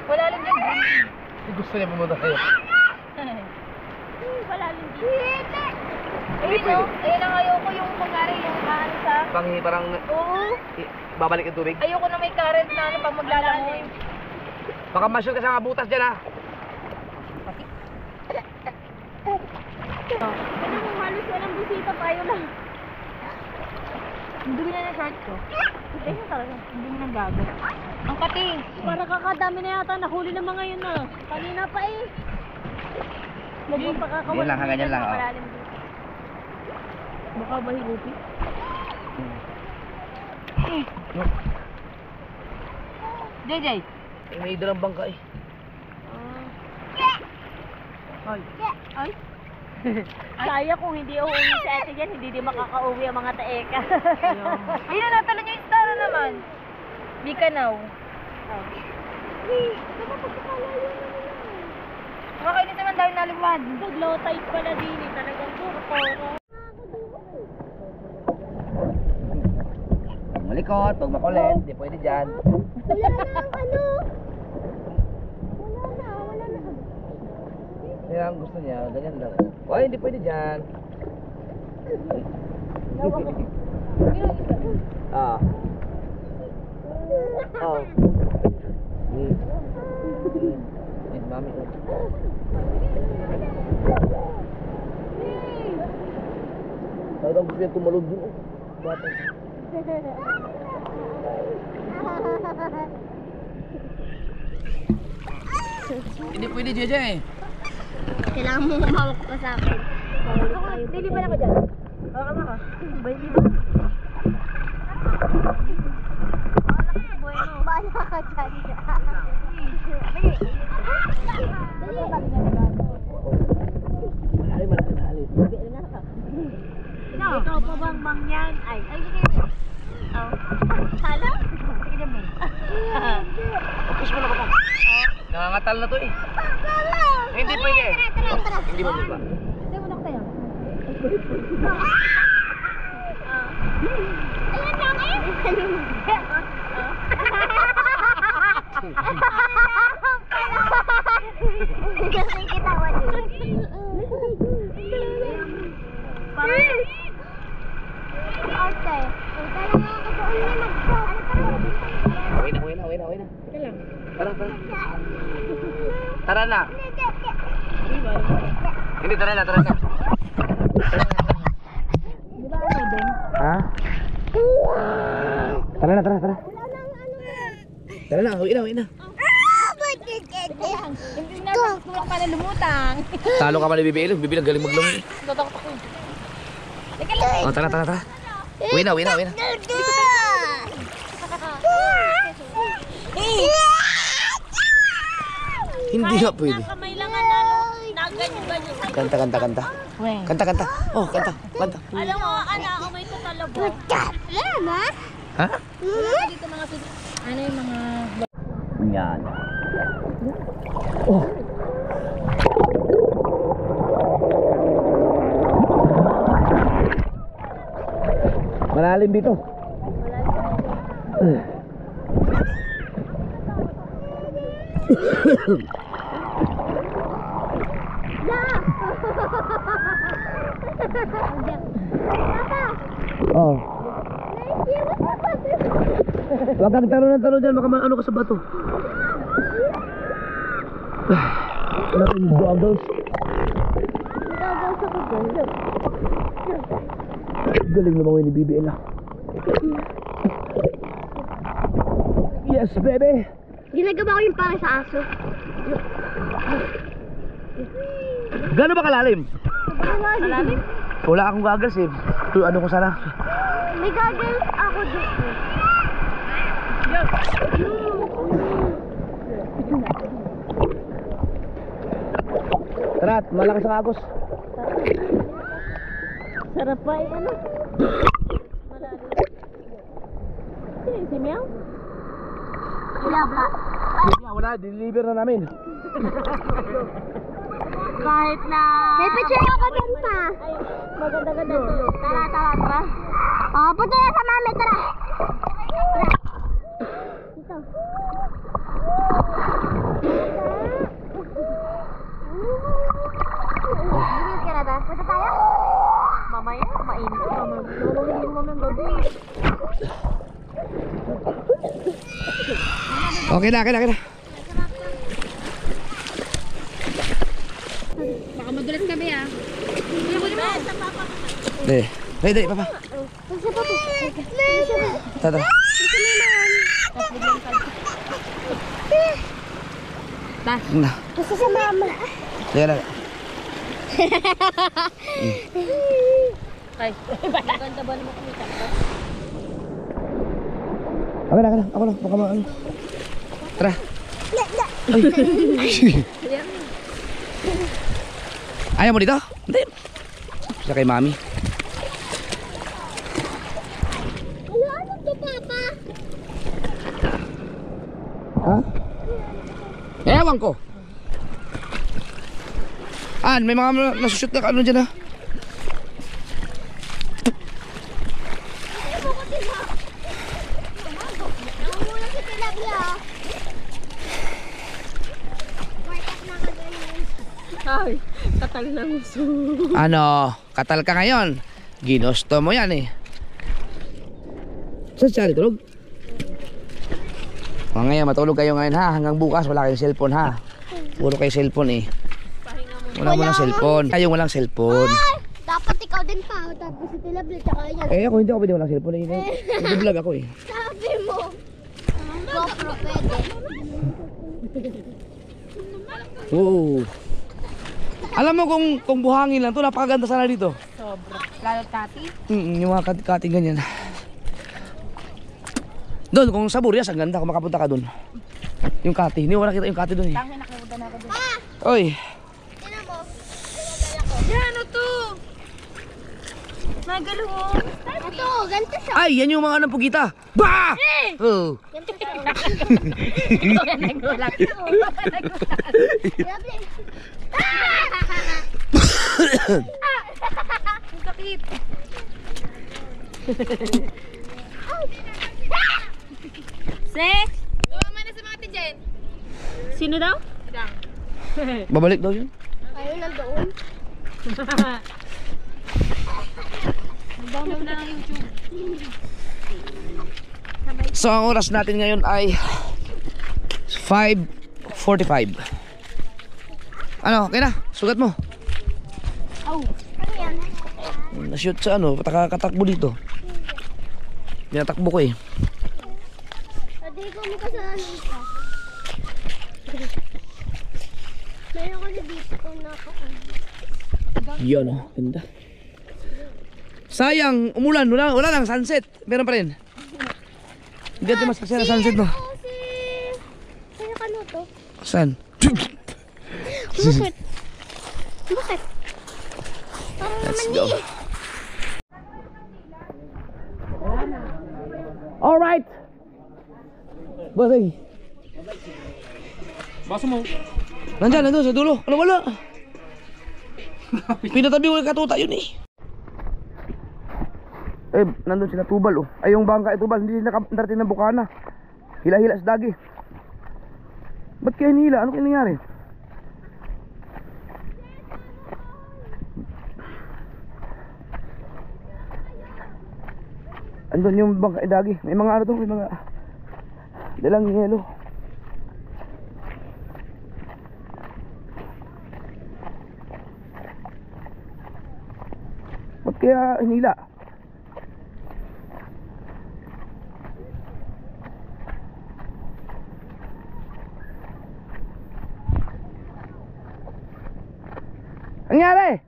Wala lang dyan. Gusto niya pumunta kayo. Wala lang dyan. Eh, ang ayoko yung mangyari yung ano sa... Parang Oo. babalik yung tubig. Ayoko na may current na ano pag maglalangoy. Baka masyal ka sa mga butas dyan ha. Ano mo, halos walang bisita tayo lang. Ang dumi na ng short ko. Ayun talaga, ang dumi ng gago. Ang kati. Para kakadami na yata, nahuli na mga yun na. Kanina pa eh. Huwag pa kakawala. Ganyan lang, ganyan lang. Oh. Baka mahirupi. JJ. May dalang bangka eh. Ay. Ay. Saya kung hindi uuwi si ate dyan, hindi din makaka-uwi ang mga taeka. Ayun na, natalo niyo yung star na naman. Bicanaw. Makakainis naman dahil nalipad. Pag low tide pala din eh, talagang puro. Pag malikot, pag makulit, di pwede dyan. Wala na ang ano. Kaya ang gusto niya, ganyan lang. Hoy, hindi pwede dyan. Ah. Oh. Need mami. Talagang gusto niya tumalog dun. Bata. Hindi pwede dyan eh. Kailangan mo humawak ka sa akin. Hindi ba ako dyan? Hawakan mo ka. Baby mo. Bahala ka dyan. Malalim, malalim. Ikaw pa bang mangyan? Ay, sige. Oh. Hala? Sige mo. Push mo na ba? Nangangatal na to eh. Hindi pwede. Hindi mo ba? Sige mo na tayo. Ayan lang eh. Hindi kita wala. Okay. Kailangan ako doon na mag-shop. Uwi na. Tara. Tara na. Hindi, tara na. Di ba ano din? Ha? Tara na. Tara na, uwi na. Hindi na tulak pa na lumutang. Talo ka pa ni Bibi. Bibi galing maglungi. Totok ko. Teka lang. Oh, tara. Uwi na. Hindi nga pwede. Kamay lang ano, naganyo-ganyo sa Kanta. Kanta. Oh, kanta. Alam mo, ano, may tutalabo. Lama? Ha? Dito mga ano yung mga Yan. Oh. Malalim dito. Oh. Huwag kang taro dyan, baka ano ka sa bato. Wala tayong goggles. Galing naman ni BBL ah. Yes, baby! Ginagawa ko yung para sa aso. Gano'n ba kalalim? Malalim? Wala akong goggles eh. Ano ko sana? May goggles ako dito. Tara, malakas ang agos. Sarap pa eh, ano? Si Meow? Wala pa. Wala, deliver na namin. Kahit na... May picture ako dun pa. Maganda-ganda dito. Tara. Oh, punta na sa mami, tara. Dito. Bilis ka na ba? Punta tayo? Mamaya, mainit. Mamaya gabi. Okay na. Baka madulas kami ah. Dali, papa. Tara. Na. Gusto sa mama. Sige na. Ay, maganda ba naman kumita ko? Ako na. Baka ano. Tara. Ay. Ayaw mo dito? Hindi. Sa kay mami. Ano to, Papa? Ha? Ewan ko. May mga nasushoot na ano dyan ha. Ay, katal na gusto. Ano, katal ka ngayon. Ginusto mo yan eh. Saan siya tulog? Ngayon, matulog kayo ngayon ha. Hanggang bukas, wala kayong cellphone ha. Puro kayo cellphone eh. Wala mo lang cellphone. Kayong walang cellphone. Dapat ikaw din pa. Tapos si Tilabli, tsaka yan. Ako hindi ako pwede walang cellphone. Nag-vlog ako eh. Sabi mo. GoPro pwede. Oo. Alam mo kung buhangin lang to, napakaganda sana dito. Sobra. Lalo tati. Yung mga kating ganyan. Doon, kung sa Burias, ang ganda kung makapunta ka doon. Yung kati, hindi mo nakita yung kati doon eh. Tangin nakita na ako doon. Oy. Tinan mo. Yan, ano to? Nagalungon. Ito, ganito siya. Ay, yan yung mga anong pugita. Bah! Oh. Ganito siya. Ito yan nagulat. Tilabli. Ang sakit. Sex! Lumama na sa mga tijen. Sino daw? Babalik daw yun. Ayaw lang doon. Download na ng YouTube. So, ang oras natin ngayon ay 5:45. Ano, okay na? Sugat mo. Ano yan? Na-shoot sa ano, patakatakbo dito. Pinatakbo ko eh. Pwede ko mo kasalanan ka. Meron ko na dito kung nakaon. Yun oh, ganda. Sayang, umulan, wala lang, sunset. Meron pa rin. Hindi natin mas kasi na sunset no. Sino ka to? Saan? Bakit? Bakit? Let's go. Alright. Bossing. Baso mo. Nandun sa dulo. Ano wala? Pinatabi ko yung katuta yun eh. Nandun sila Tubal oh. Ay yung bangka Tubal, hindi nakarating ng Bukana. Hila-hila sa dagi. Ba't kaya hinihila? Ano kaya nangyari? Andun yung bangka dagi. May mga ano to, may mga dalang yelo. Ba't kaya hinila? Ang nangyari?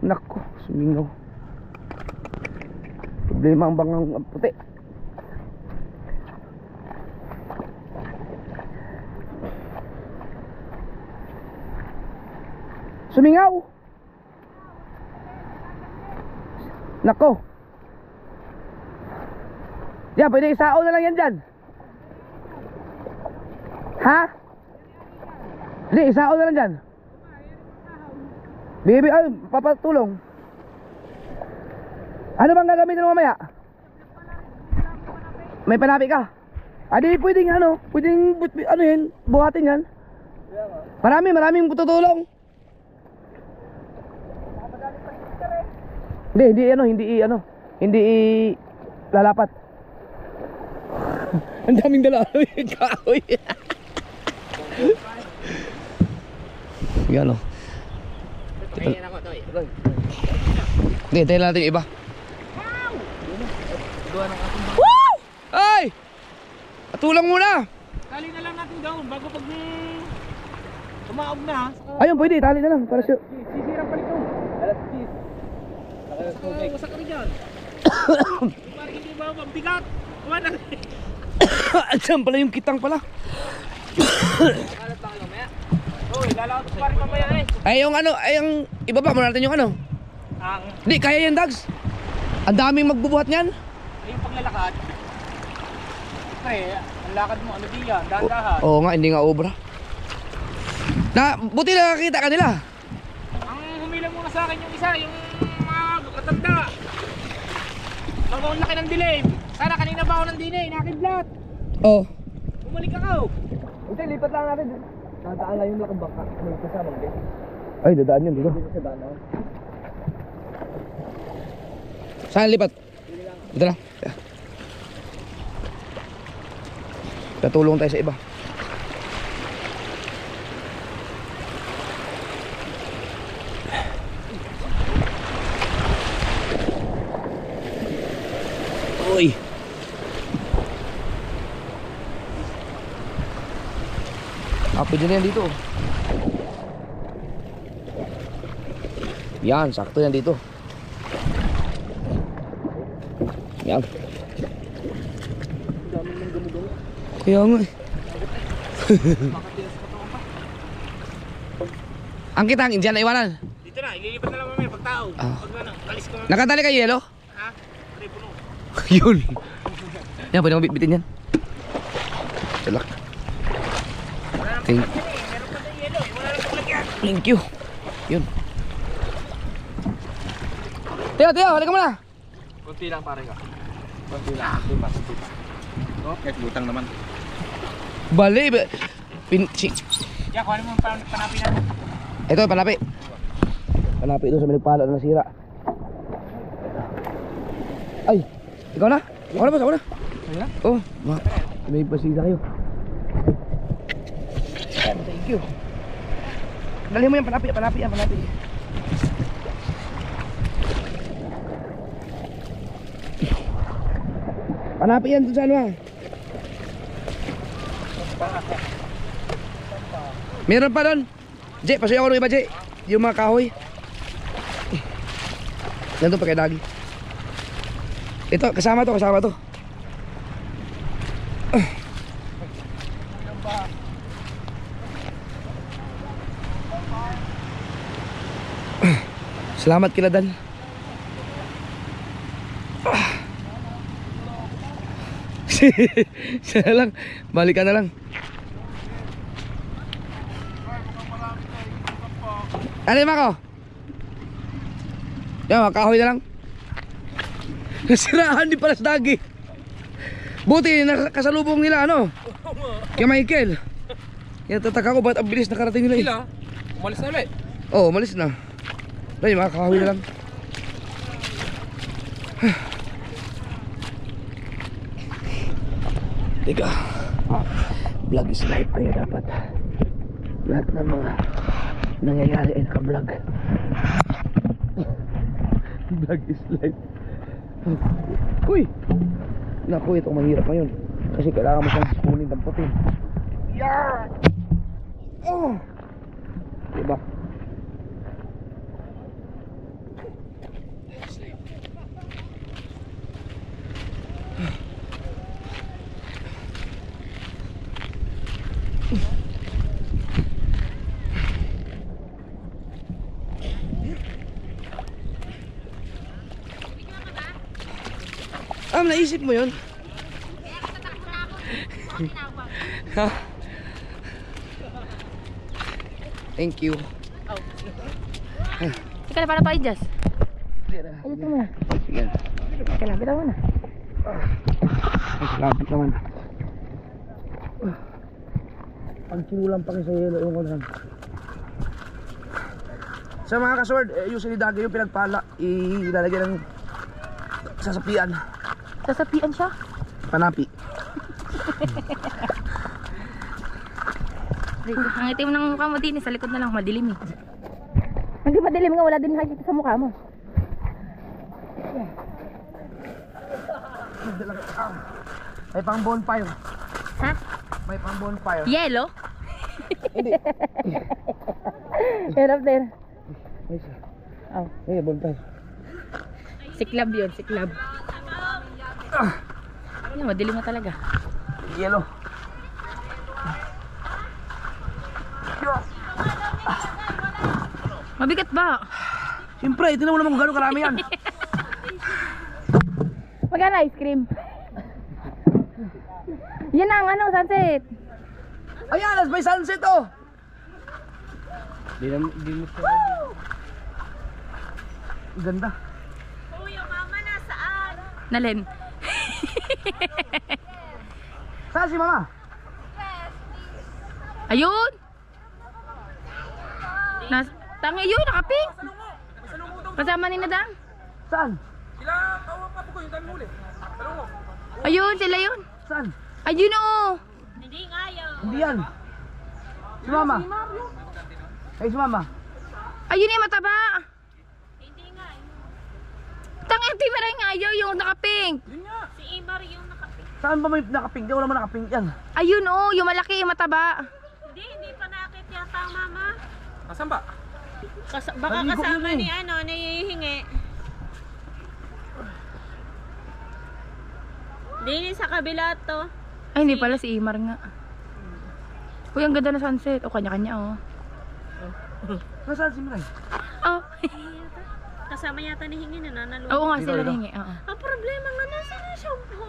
Nako, sumingaw. Problema ang bangang puti. Sumingaw. Nako. Yan, pwede isao na lang yan dyan. Ha? Hindi, isao na lang dyan. Baby, ay, papatulong. Ano bang gagamitin mo mamaya? May panapi ka? Adi, pwedeng ano, pwedeng, ano yan, buhatin yan. Maraming tutulong. Hindi lalapat. Ang daming dala yung kahoy. Yan o. Hindi, tayo natin yung iba. Woo! Ay! Atulang muna. Tali na lang natin doon bago pag tumaog na. Ayun, pwede, tali na lang para siya. Sisirang palit ko. Alas 10. Wasak kami dyan. Parang hindi ba mabigat? Kumana. Diyan pala yung kitang pala. Kalat pa ka mamaya. Uy, lalakot pa rin mamaya eh. Ay, yung ano, ay yung ibaba mo natin yung ano. Hindi, kaya yan, Dags. Ang daming magbubuhat niyan. Ay, yung paglalakad. Pre, ang lakad mo, ano di yan? Dahan-dahan. Oo nga, hindi nga obra. Buti nakakita ka nila. Ang humilang muna sa akin yung isa, yung mga katanda. Ang laki ng dilim. Sana kanina ba ako ng dinay, nakidlat. Oo. Bumalik ako. Hindi, lipat lang natin. Dadaan lang yung lakad baka. May kasama din. Ay, dadaan yun, dito. Dito sa daan ako. Saan lipat? Dito lang. Katulong tayo sa iba. Uy. Pwede na yan dito. Yan, sakto yan dito. Yan. Kaya nga eh. Ang kitang Indian na iwanan. Dito na, ililipat na lang mamaya pagtao. Pag ano, alis ko na. Nakatali ka yelo? Ha? Pare, puno. Yun. Yan, pwede mo bitbitin yan. Salak. Thank you. Meron pa tayong yelo, wala lang paglagyan. Thank you. Yun. Teo, halika mo na. Kunti lang pare ka. Kunti lang. Kunti pa. Okay, butang naman. Bali. Diyan, kuhanin mo yung panapi natin. Ito, panapi. Panapi doon sa minagpala na nasira. Ay, ikaw na? Ako na ba? Ako na? Oo, may pasisa kayo. Thank you. Dali mo yung panapi yan. Panapi yan doon sa ano ha. Meron pa doon. Jay, pasuyo ako ng iba, Jay. Yung mga kahoy. Nandun pa kay Dagi. Ito, kasama to. Salamat kila Dan. Sana lang, balik ka na lang. Ano yung mako? Yan, makahoy na lang. Nasiraan din pala sa Dagi. Buti, nakasalubong nila ano? Kaya Michael. Yan, tataka ko ba't ang bilis nakarating nila eh. Sila, umalis na ulit. Oo, umalis na. Ay, makakahoy na lang. Teka, vlog is life kaya dapat lahat ng mga nangyayari ay naka-vlog. Vlog is life. Uy! Naku, itong mahirap ngayon kasi kailangan mo siyang kunin ng putin. Yeah! Oh! Diba? Paano naisip mo yun? Ha? Thank you. Ika na, paano pa i-adjust? Ayos mo. Sige. Ika lang, bitaw mo na. Ay, salamat naman. Pag kinulang pa kayo sa yelo, yung kulang. Sa mga kasword, usually dagi yung pinagpala, ilalagyan ng sasapian. Sasapian siya? Panapi. Ang itim ng mukha mo din, sa likod na lang, madilim eh. Hindi madilim nga, wala din nakikita sa mukha mo. May pang bonfire. Ha? May pang bonfire. Yellow? Hindi. Head up there. May siya. Oh. May bonfire. Siklab yun, siklab. Yan, madilim na talaga. Yellow. Mabigat ba? Siyempre, ito mo naman kung gano'ng karami yan. Magkano ice cream? Yan ang ano, sunset. Ayan, as may sunset oh. Di mo siya. Ganda. Nalin. Saan si mama? Ayun! Tanga yun, nakaping! Kasama ni Nadang. Saan? Ayun, sila yun. Saan? Ayun oh! Hindi yan. Si mama. Ay, si mama. Ayun yung mataba. Tanga, di ba rin nga ayaw yung nakapink? Saan ba may nakapink? Di wala man nakapink yan. Ayun oh, yung malaki, yung mataba. Hindi pa nakit yata ang mama. Asan ba? Baka kasama ni ano, nahihingi. Dini sa kabila to. Ay, hindi pala si Imar nga. Uy, ang ganda na sunset. O, kanya-kanya oh. Nasaan si Miray? Oh. Kasama yata ni hingi na nanalo. Oo nga, sila hingi. Oo. Ang problema nga nasa na siya po.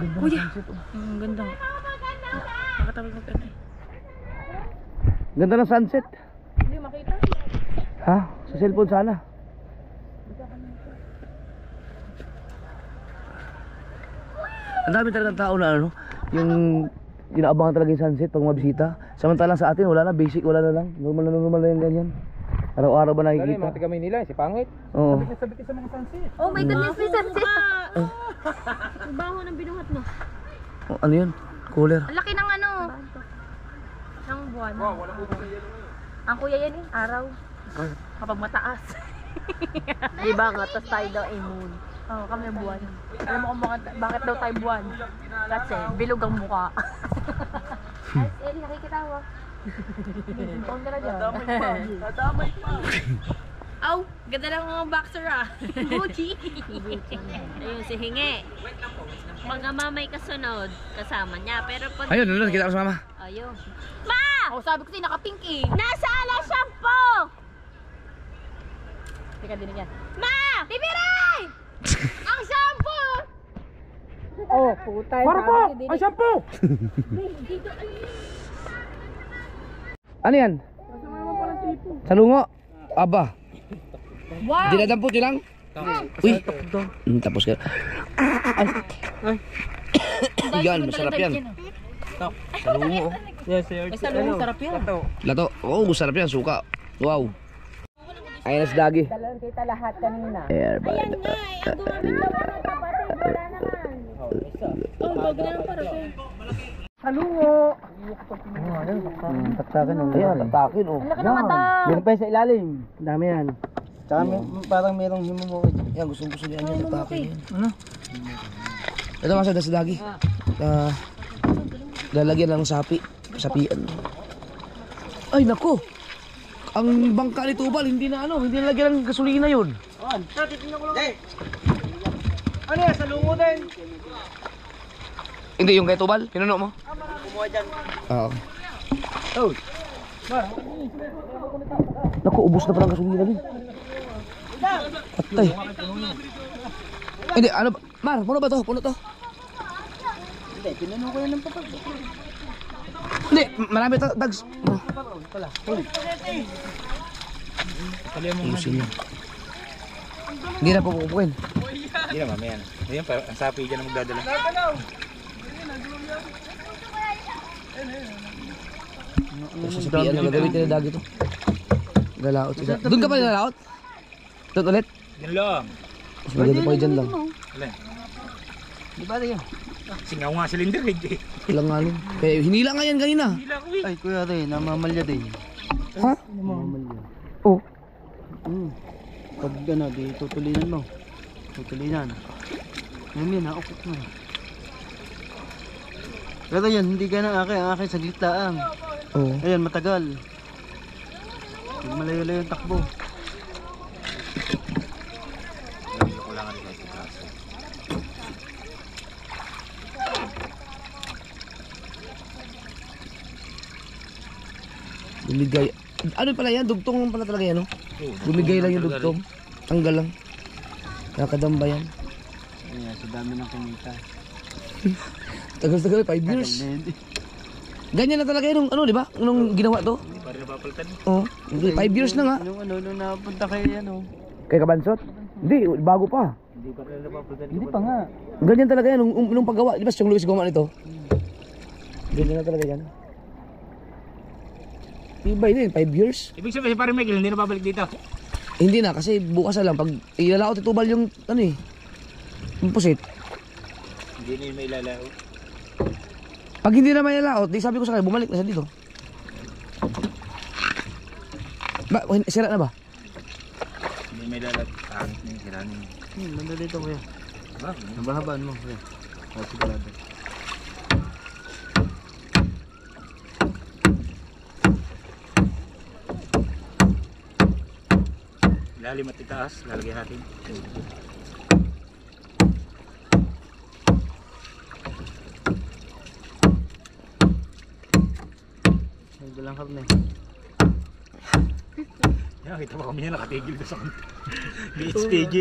Ganda Uy, ng sunset oh. Ganda. Nakatawag mo ka na eh. Ganda ng sunset. Hindi makita. Ha? Sa cellphone sana. Ang dami talagang tao na ano, yung inaabangan talaga yung sunset pag mabisita. Samantalang sa atin wala na, basic wala na lang. Normal na yung ganyan. Araw-araw ba Dali, nakikita? mga taga Maynila, si Pangit. Oo. Sabit ka sa mga sunset. Oh my goodness, may sunset. Ang baho ng binuhat mo. Oh, ano yun? Cooler. Ang laki ng ano. Ng buwan. Wow, wala po sa yelo ngayon. Ang kuya yan eh, araw. Kapag mataas. Diba nga, tas tayo daw ay moon. Oo, kami buwan. Alam mo kung bakit daw tayo buwan? Kasi bilog ang mukha. Ay, Eli, nakikita mo. Pong ka na dyan. Nadamay pa. Aw, ganda lang mga boxer ah. Gucci. Ayun, si hingi. Pag mamay kasunod, kasama niya. Pero pag... Ayun, ano, kita ko sa mama. Ayun. Oh, sabi ko sa'yo, naka-pink eh. Nasa ala shampoo! Teka, din yan. Ma! Bibiray! Ang shampoo! Oh, puta. Para po! Ang shampoo! Ano yan? Sa lungo? Aba. Wow! Dinadampot yun lang? Uy! Tapos ka. Yan, masarap yan. Sa lungo. Yes, sir. Ay, sa loob, sarap yan. Lato. Oo, masarap yan. Suka. Wow. Ayan na si Dagi. Dalan kita lahat kanina. Airbag. Ayan nga eh. Ang dumamit daw ano, kapatid. Wala naman. Oh, bag na lang para sa'yo. Taktakin oh. Ayan, taktakin oh. Ang laki ng mata. Meron pa sa ilalim. Dami yan. Tsaka parang merong himumukid. Yan, gusto niya yan. Taktakin yan. Ano? Ito masada si Dagi. Lalagyan ng sapian. Ay, nako. Ang bangka ni Tubal, hindi na lagyan ng gasolina yun. Ano yan? Sa lungo din. Hindi, yung kay Tubal, pinuno mo? Kumuha dyan. Oo. Oh. Naku, ubos na palang gasolina din. Patay. Hindi, ano ba? Mar, puno ba to? Puno to? Hindi, pinuno ko yan ng papag. Hindi, marami to, dags. Pala. Ayusin niya. Hindi na pupupukin. Hindi na mamaya na. Ayan, ang sapi dyan ang magdadala. Sasapian na gagamitin na dagi to. Galaot sila. Doon ka pa nilalaot? Doon ulit? Yan lang. Mas maganda pa dyan lang. Alin? Di ba yun? Singaw nga silindir eh. Ilang nga nun. Kaya hinila nga yan kanina. Ay, kuya rin, namamalya din. Ha? Namamalya. Oo. Pag ano, di tutulinan mo. Tutulinan. Ngayon yun, naukot mo. Pero yan, hindi ganang akin. Ang akin saglit laang. Oo. Ayan, matagal. Malayo-layo yung takbo. Bumigay. Ano pala yan? Dugtong pala talaga yan, no? Bumigay lang yung dugtong. Tanggal lang. Nakadamba yan. Ayan, sa dami ng kumita. Tagal-tagal, 5 years. Ganyan na talaga yun, ano, di ba? Nung ginawa to? Hindi pa rin napapalitan. Oo. 5 years na nga. Nung napunta kayo yan, Kay Kabansot? Hindi, bago pa. Hindi pa rin napapalitan. Hindi pa nga. Ganyan talaga yan, nung paggawa. Di ba yung Luis gumawa nito? Ganyan na talaga yan. Iba yun, 5 years. Ibig sabihin parang Miguel, hindi na babalik dito. Hindi na, kasi bukas na lang. Pag ilalaot, itubal yung, ano eh. Yung pusit. Hindi na yung may ilalao. Pag hindi na may laot, di sabi ko sa kanya, bumalik na siya dito. Ba, sira na ba? Hindi may ilalao. Pangit na yung kiranin. Banda dito kuya. Ba? Nabahabaan mo kuya. Sigurado. Lalim at itaas, lalagyan natin. Nagdalang karne. Yan, kita mo kami yan, nakatigil doon sa BHPG.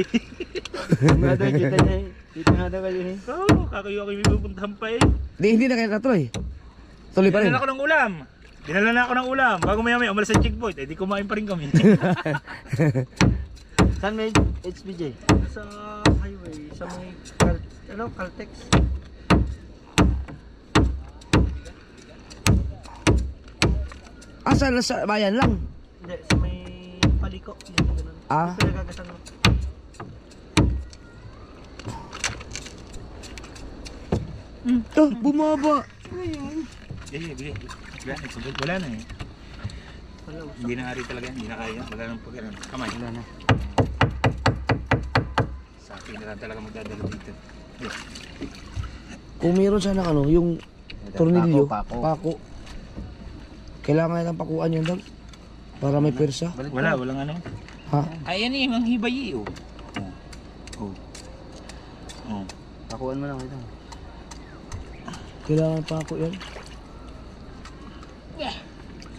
Nga daw, kita niya eh. Kita nga daw kayo eh. Oo, kakayo ako yung pupuntahan pa eh. Hindi na kaya natuloy. Tuloy pa rin. Dinala na ako ng ulam. Dinala na ako ng ulam. Bago maya umalis sa checkpoint, eh di kumain pa rin kami. Saan may HPJ? Sa highway, sa may Caltex. Sa bayan lang. Hindi, sa may paliko. Ah. Pinagagasan mo. Bumaba. Bili. Wala na eh. Hindi na ari talaga, hindi na kaya. Wala nang pagkaroon. Kamay. Wala na. Sa akin na lang talaga magdadala dito. Kung meron sana ano, yung tornilyo, Pako. kailangan ng pakuan yun dag para may persa. Walang ano. Ha? Ayan eh, mga hibay eh. Oh. Pakuan mo lang ito. Kailangan pako yan.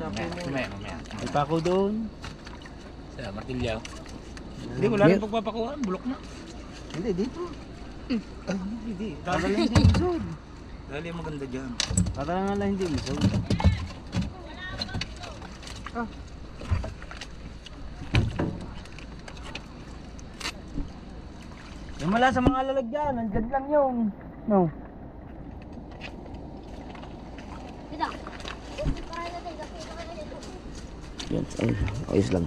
Mamaya. May pako doon. Sa martilyaw. Hindi, wala rin pagpapakuhan. Bulok na. Hindi, dito. Hindi. Para lang hindi isod. Dali yung maganda dyan. Para lang hindi isod. Yung mala sa mga lalagyan, nandyan lang yung... No. Yan, ayos lang.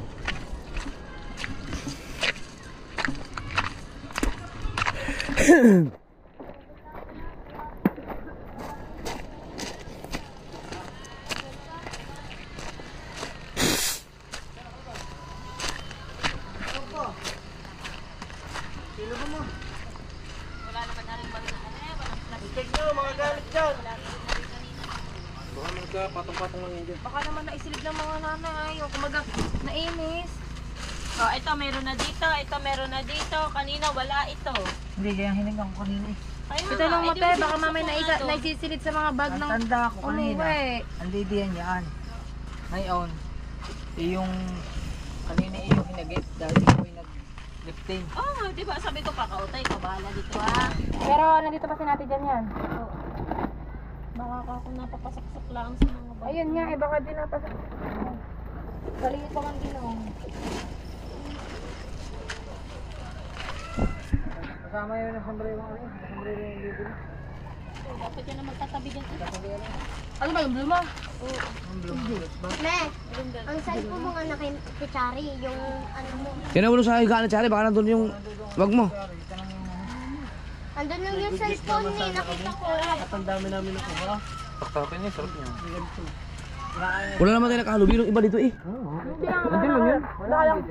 Baka naman naisilid ng mga nanay. O kumaga, nainis. O, ito meron na dito. Ito meron na dito. Kanina wala ito. Hindi, kaya hinigang ko kanina eh. Ito lang mo, te. Baka mamay naisisilid sa mga bag ng Tanda ko kanina. umuwi. Ang lidiyan yan. Ngayon, yung kanina yung hinagit dahil ko yung Oh, di ba sabi ko pakautay, ikaw bahala dito ah. Pero nandito pa si natin dyan yan. Baka ako napapasaksak lang sa mga bata. Ayun nga, eh, baka din napasok. Baliit pa man din oh. Kasama yun ng sombrero yung bibili. Dapat yun na magtatabi dyan. Ano ba yung blue mo? Me, ang cellphone mo nga na kay Chari, yung ano mo. Kinabulo sa higaan na Chari, baka nandun yung wag mo. Andun lang yung cellphone ni, nakita ko. Ang dami namin nakuha. Taktakin niya, sarap niya. Wala naman tayo nakahalubi ng iba dito eh. Hindi lang yan.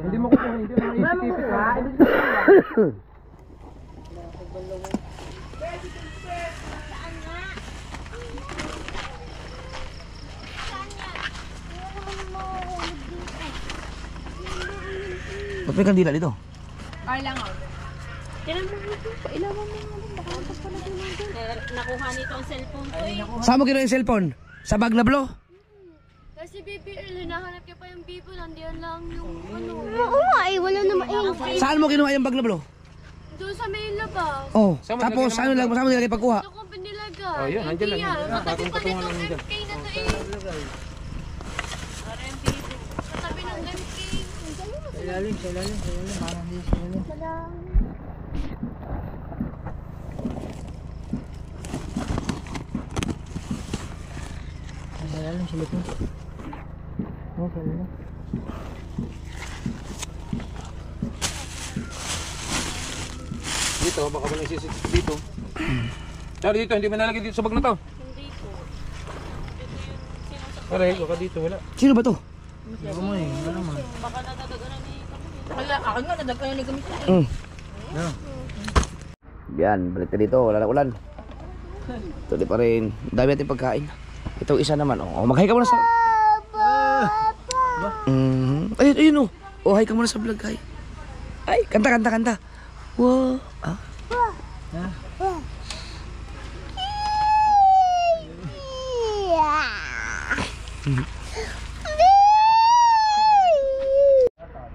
Hindi mo kukuha, hindi mo maipipit. Ba't may kandila dito? Ay lang oh. Nakuha nito ang cellphone ko eh. Saan mo kinuha yung cellphone? Sa bag na blo? Kasi BBL, hinahanap niya pa yung Bibo, nandiyan lang yung ano. Oo nga eh, wala naman eh. Saan mo kinuha yung bag na blo? Doon sa main labas. Oh, tapos saan mo nilagay pagkuha? Ito ko pinilagay. Oh, yun, nandiyan lang yun. Matabi pa Patungan nitong lang dyan. MK na to eh. Matabi ng MK. Ilalim. Parang hindi sa ilalim. Ilalim sa likod. Oh, sa ilalim. Dito, baka mo nagsisip dito. Pero dito, hindi mo nalagay dito sa bag na to. Hindi po. Aray, baka dito, wala. Sino ba to? Baka nadadaganan ni kami. Wala, ako nga nadagkayan ni gamit. Yan, balik na dito, wala na ulan. Tuloy pa rin. Dami natin pagkain. Ito isa naman. Oh, mag-hi ka muna sa... Ayun oh. Oh, hi ka muna sa vlog, hi. Ay, kanta. Wow. Ah.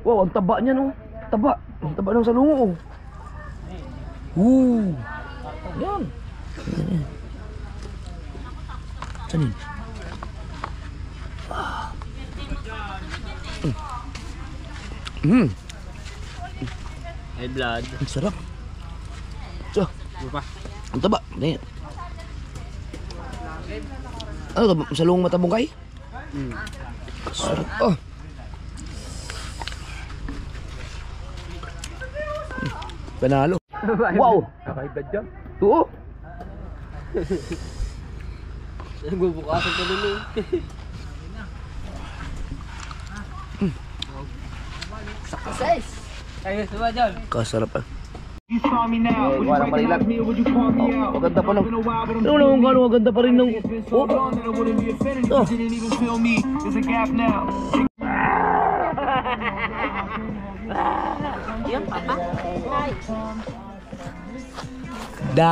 Wow, ang taba niya no. Ang taba ng salungo oh. Woo. Yan. Saan yun? May blood. Ang sarap. So, ang taba. Ayan. Ano to? Salungo matabungkay? Sarap. Oh. Panalo. Wow. Nakahiblad dyan. Oo. Nagbubukasan pa din eh. Ayos ba dyan? Kasarapan. Walang malilat. Oh, maganda pa lang. Ano naman gano'n maganda pa rin ng... Oh. Oh. Yung papa. Da.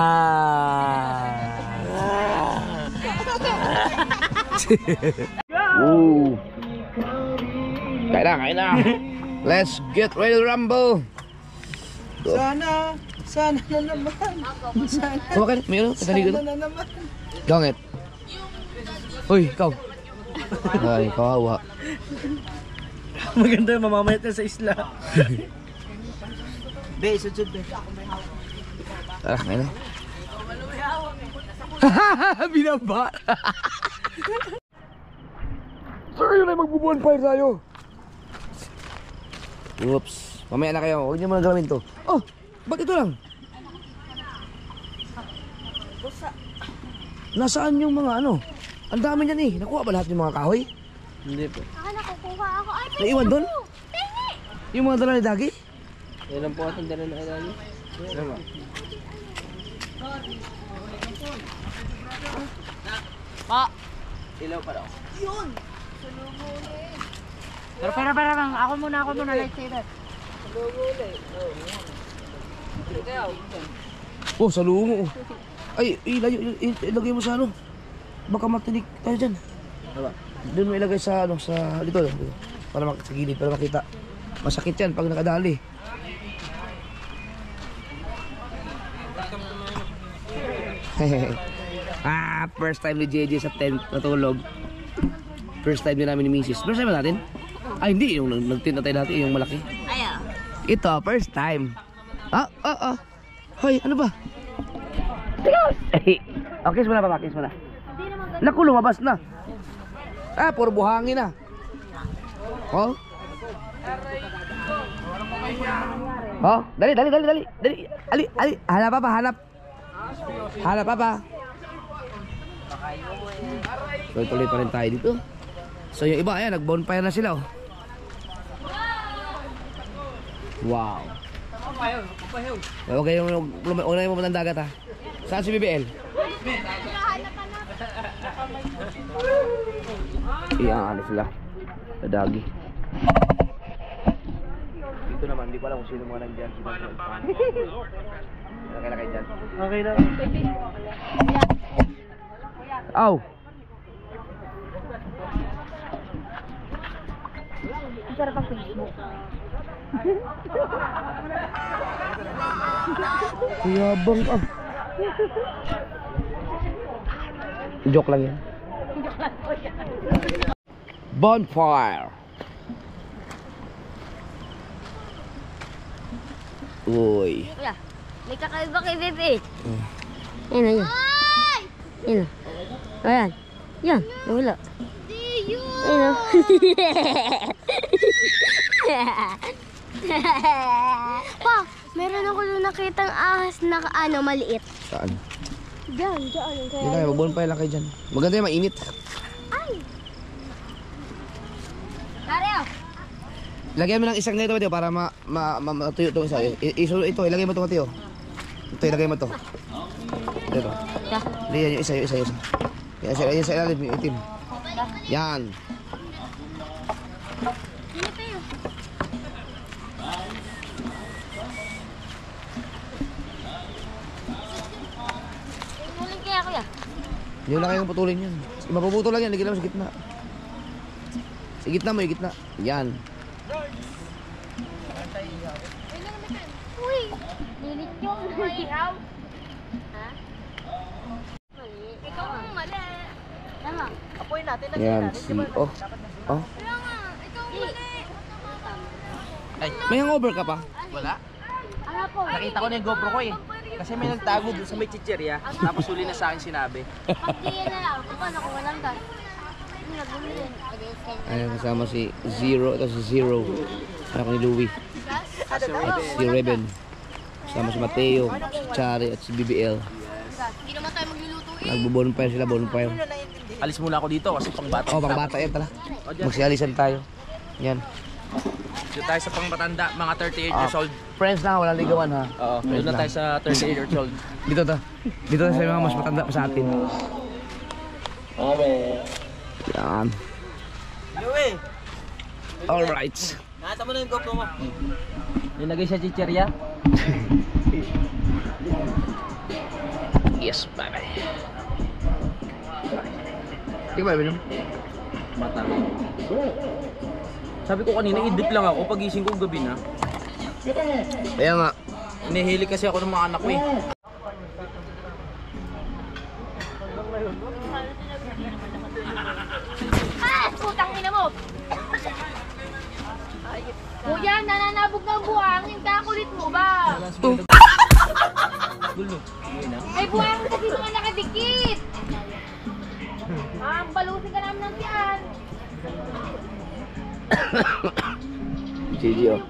Woo. Kain na. Let's get ready to rumble. Sana na naman. Kumakan, mayroon, kasali ka Na naman. Gangit. Uy, ikaw. Ay, kawawa. Maganda yung mamamayat na sa isla. Be, sud be. Tara, ngayon na. Binaba. Sir, yun ay magbubuan fire tayo. Oops. Mamaya na kayo. Huwag niyo muna gawin to. Oh, ba't ito lang? Nasaan yung mga ano? Ang dami niyan eh. Nakuha ba lahat yung mga kahoy? Hindi po. Ako nakukuha ako. Ay, Naiwan doon? Yung mga dala ni Dagi? Yan lang po atong dala na ilalim. Ano? Pa. Ilaw pa daw. Pero bang, ako muna, lightsaber. Oh, sa lungo. Ay, ilagay mo sa ano. Baka matinik tayo dyan. Doon mo ilagay sa ano, sa dito. Para sa gilid, para makita. Masakit yan pag nakadali. First time ni JJ sa tent natulog. First time din namin ni Mrs. First time ba natin? Ay, hindi. Yung nag-tent na tayo dati, yung malaki. Ayaw. Ito, first time. Hoy, ano ba? Kiss mo na pa, kiss mo na. Naku, lumabas na. Puro buhangin na. Oh. Oh, dali. Ali, hanap pa. Hanap pa. Tuloy pa rin tayo dito. So yung iba, ayan, nag-bonfire na sila, oh. Wow. Okay, huwag na yung pumunta ng dagat, ha. Saan si BBL? Iyan, ano sila. Dadagi. Dito naman, hindi ko alam kung sino mga nandyan. Okay na kayo dyan. Okay na. Aw! Sarap ang Facebook. Kuyabang, Joke lang yan. Bonfire! Uy. Kuya, may kakaiba kay Bebe. Yan na yan. Yan na. Ayan. Yan, nawala. Yan na. Pa, meron ako doon nakitang ahas na maliit. Saan? Diyan. Hindi tayo, mag-bonfire lang kayo dyan. Maganda yung mainit. Ay! Dario! Lagyan mo ng isang ganito, Mateo, para matuyo itong isa. Ito, ilagay mo ito, Mateo. Ito, ilagay mo ito. Ito. Yan, yung isa. Yan sa ilalim, yung itim. Yan. Muling kaya kuya. Hindi mo na kayong putulin yan. Mapuputol lang yan, lagyan mo sa gitna. Sa gitna mo, yung gitna. Yan. Uy! Lilit yung malihaw. Ha? Mali. Ikaw ang mali. Tama. Apoy natin. Yan, oh. Ikaw ang mali. May hangover ka pa? Wala. Ano po? Nakita ko na yung GoPro ko eh. Kasi may nagtago doon sa may chichirya. Tapos huli na sa akin sinabi. Pag diyan na lang. Paano kung walang gas? Nagumilin. Ayan, kasama si Zero. Ito si Zero. Anak ni Louie. At si Reben. Kasama si Mateo, si Chari at si BBL. Hindi naman tayo magluluto eh. Nagbo-bonfire sila, bonfire. Alis muna ako dito kasi pang bata. Oh, pang bata yan, tala. Magsialisan tayo. Yan. Dito tayo sa pang matanda, mga 38 years old. Friends na, walang ligawan, ha? Oo, doon na tayo sa 38 years old. Dito ta. Dito sa mga mas matanda pa sa atin. Yan. Louie! Alright. Nakita mo na yung GoPro mo. Nilagay sa chichirya. Yes, bye-bye. Ikaw ba, Binom? Mata. Sabi ko kanina, idip lang ako. Pagising ko gabi na. Kaya nga. Nihili kasi ako ng mga anak ko eh. Putang ina mo! Kuya, nananabog ng buhangin. Kakulit mo ba? Gulo. May buhangin kasi mga nakadikit. Balusin ka namin ng tiyan. GG, oh.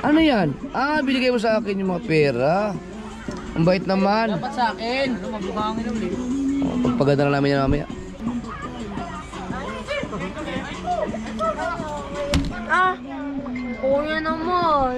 Ano yan? Binigay mo sa akin yung mga pera. Ang bait naman. Dapat sa akin. Magbuhangin ulit. Pagpaganda na namin yan mamaya. Kuya naman.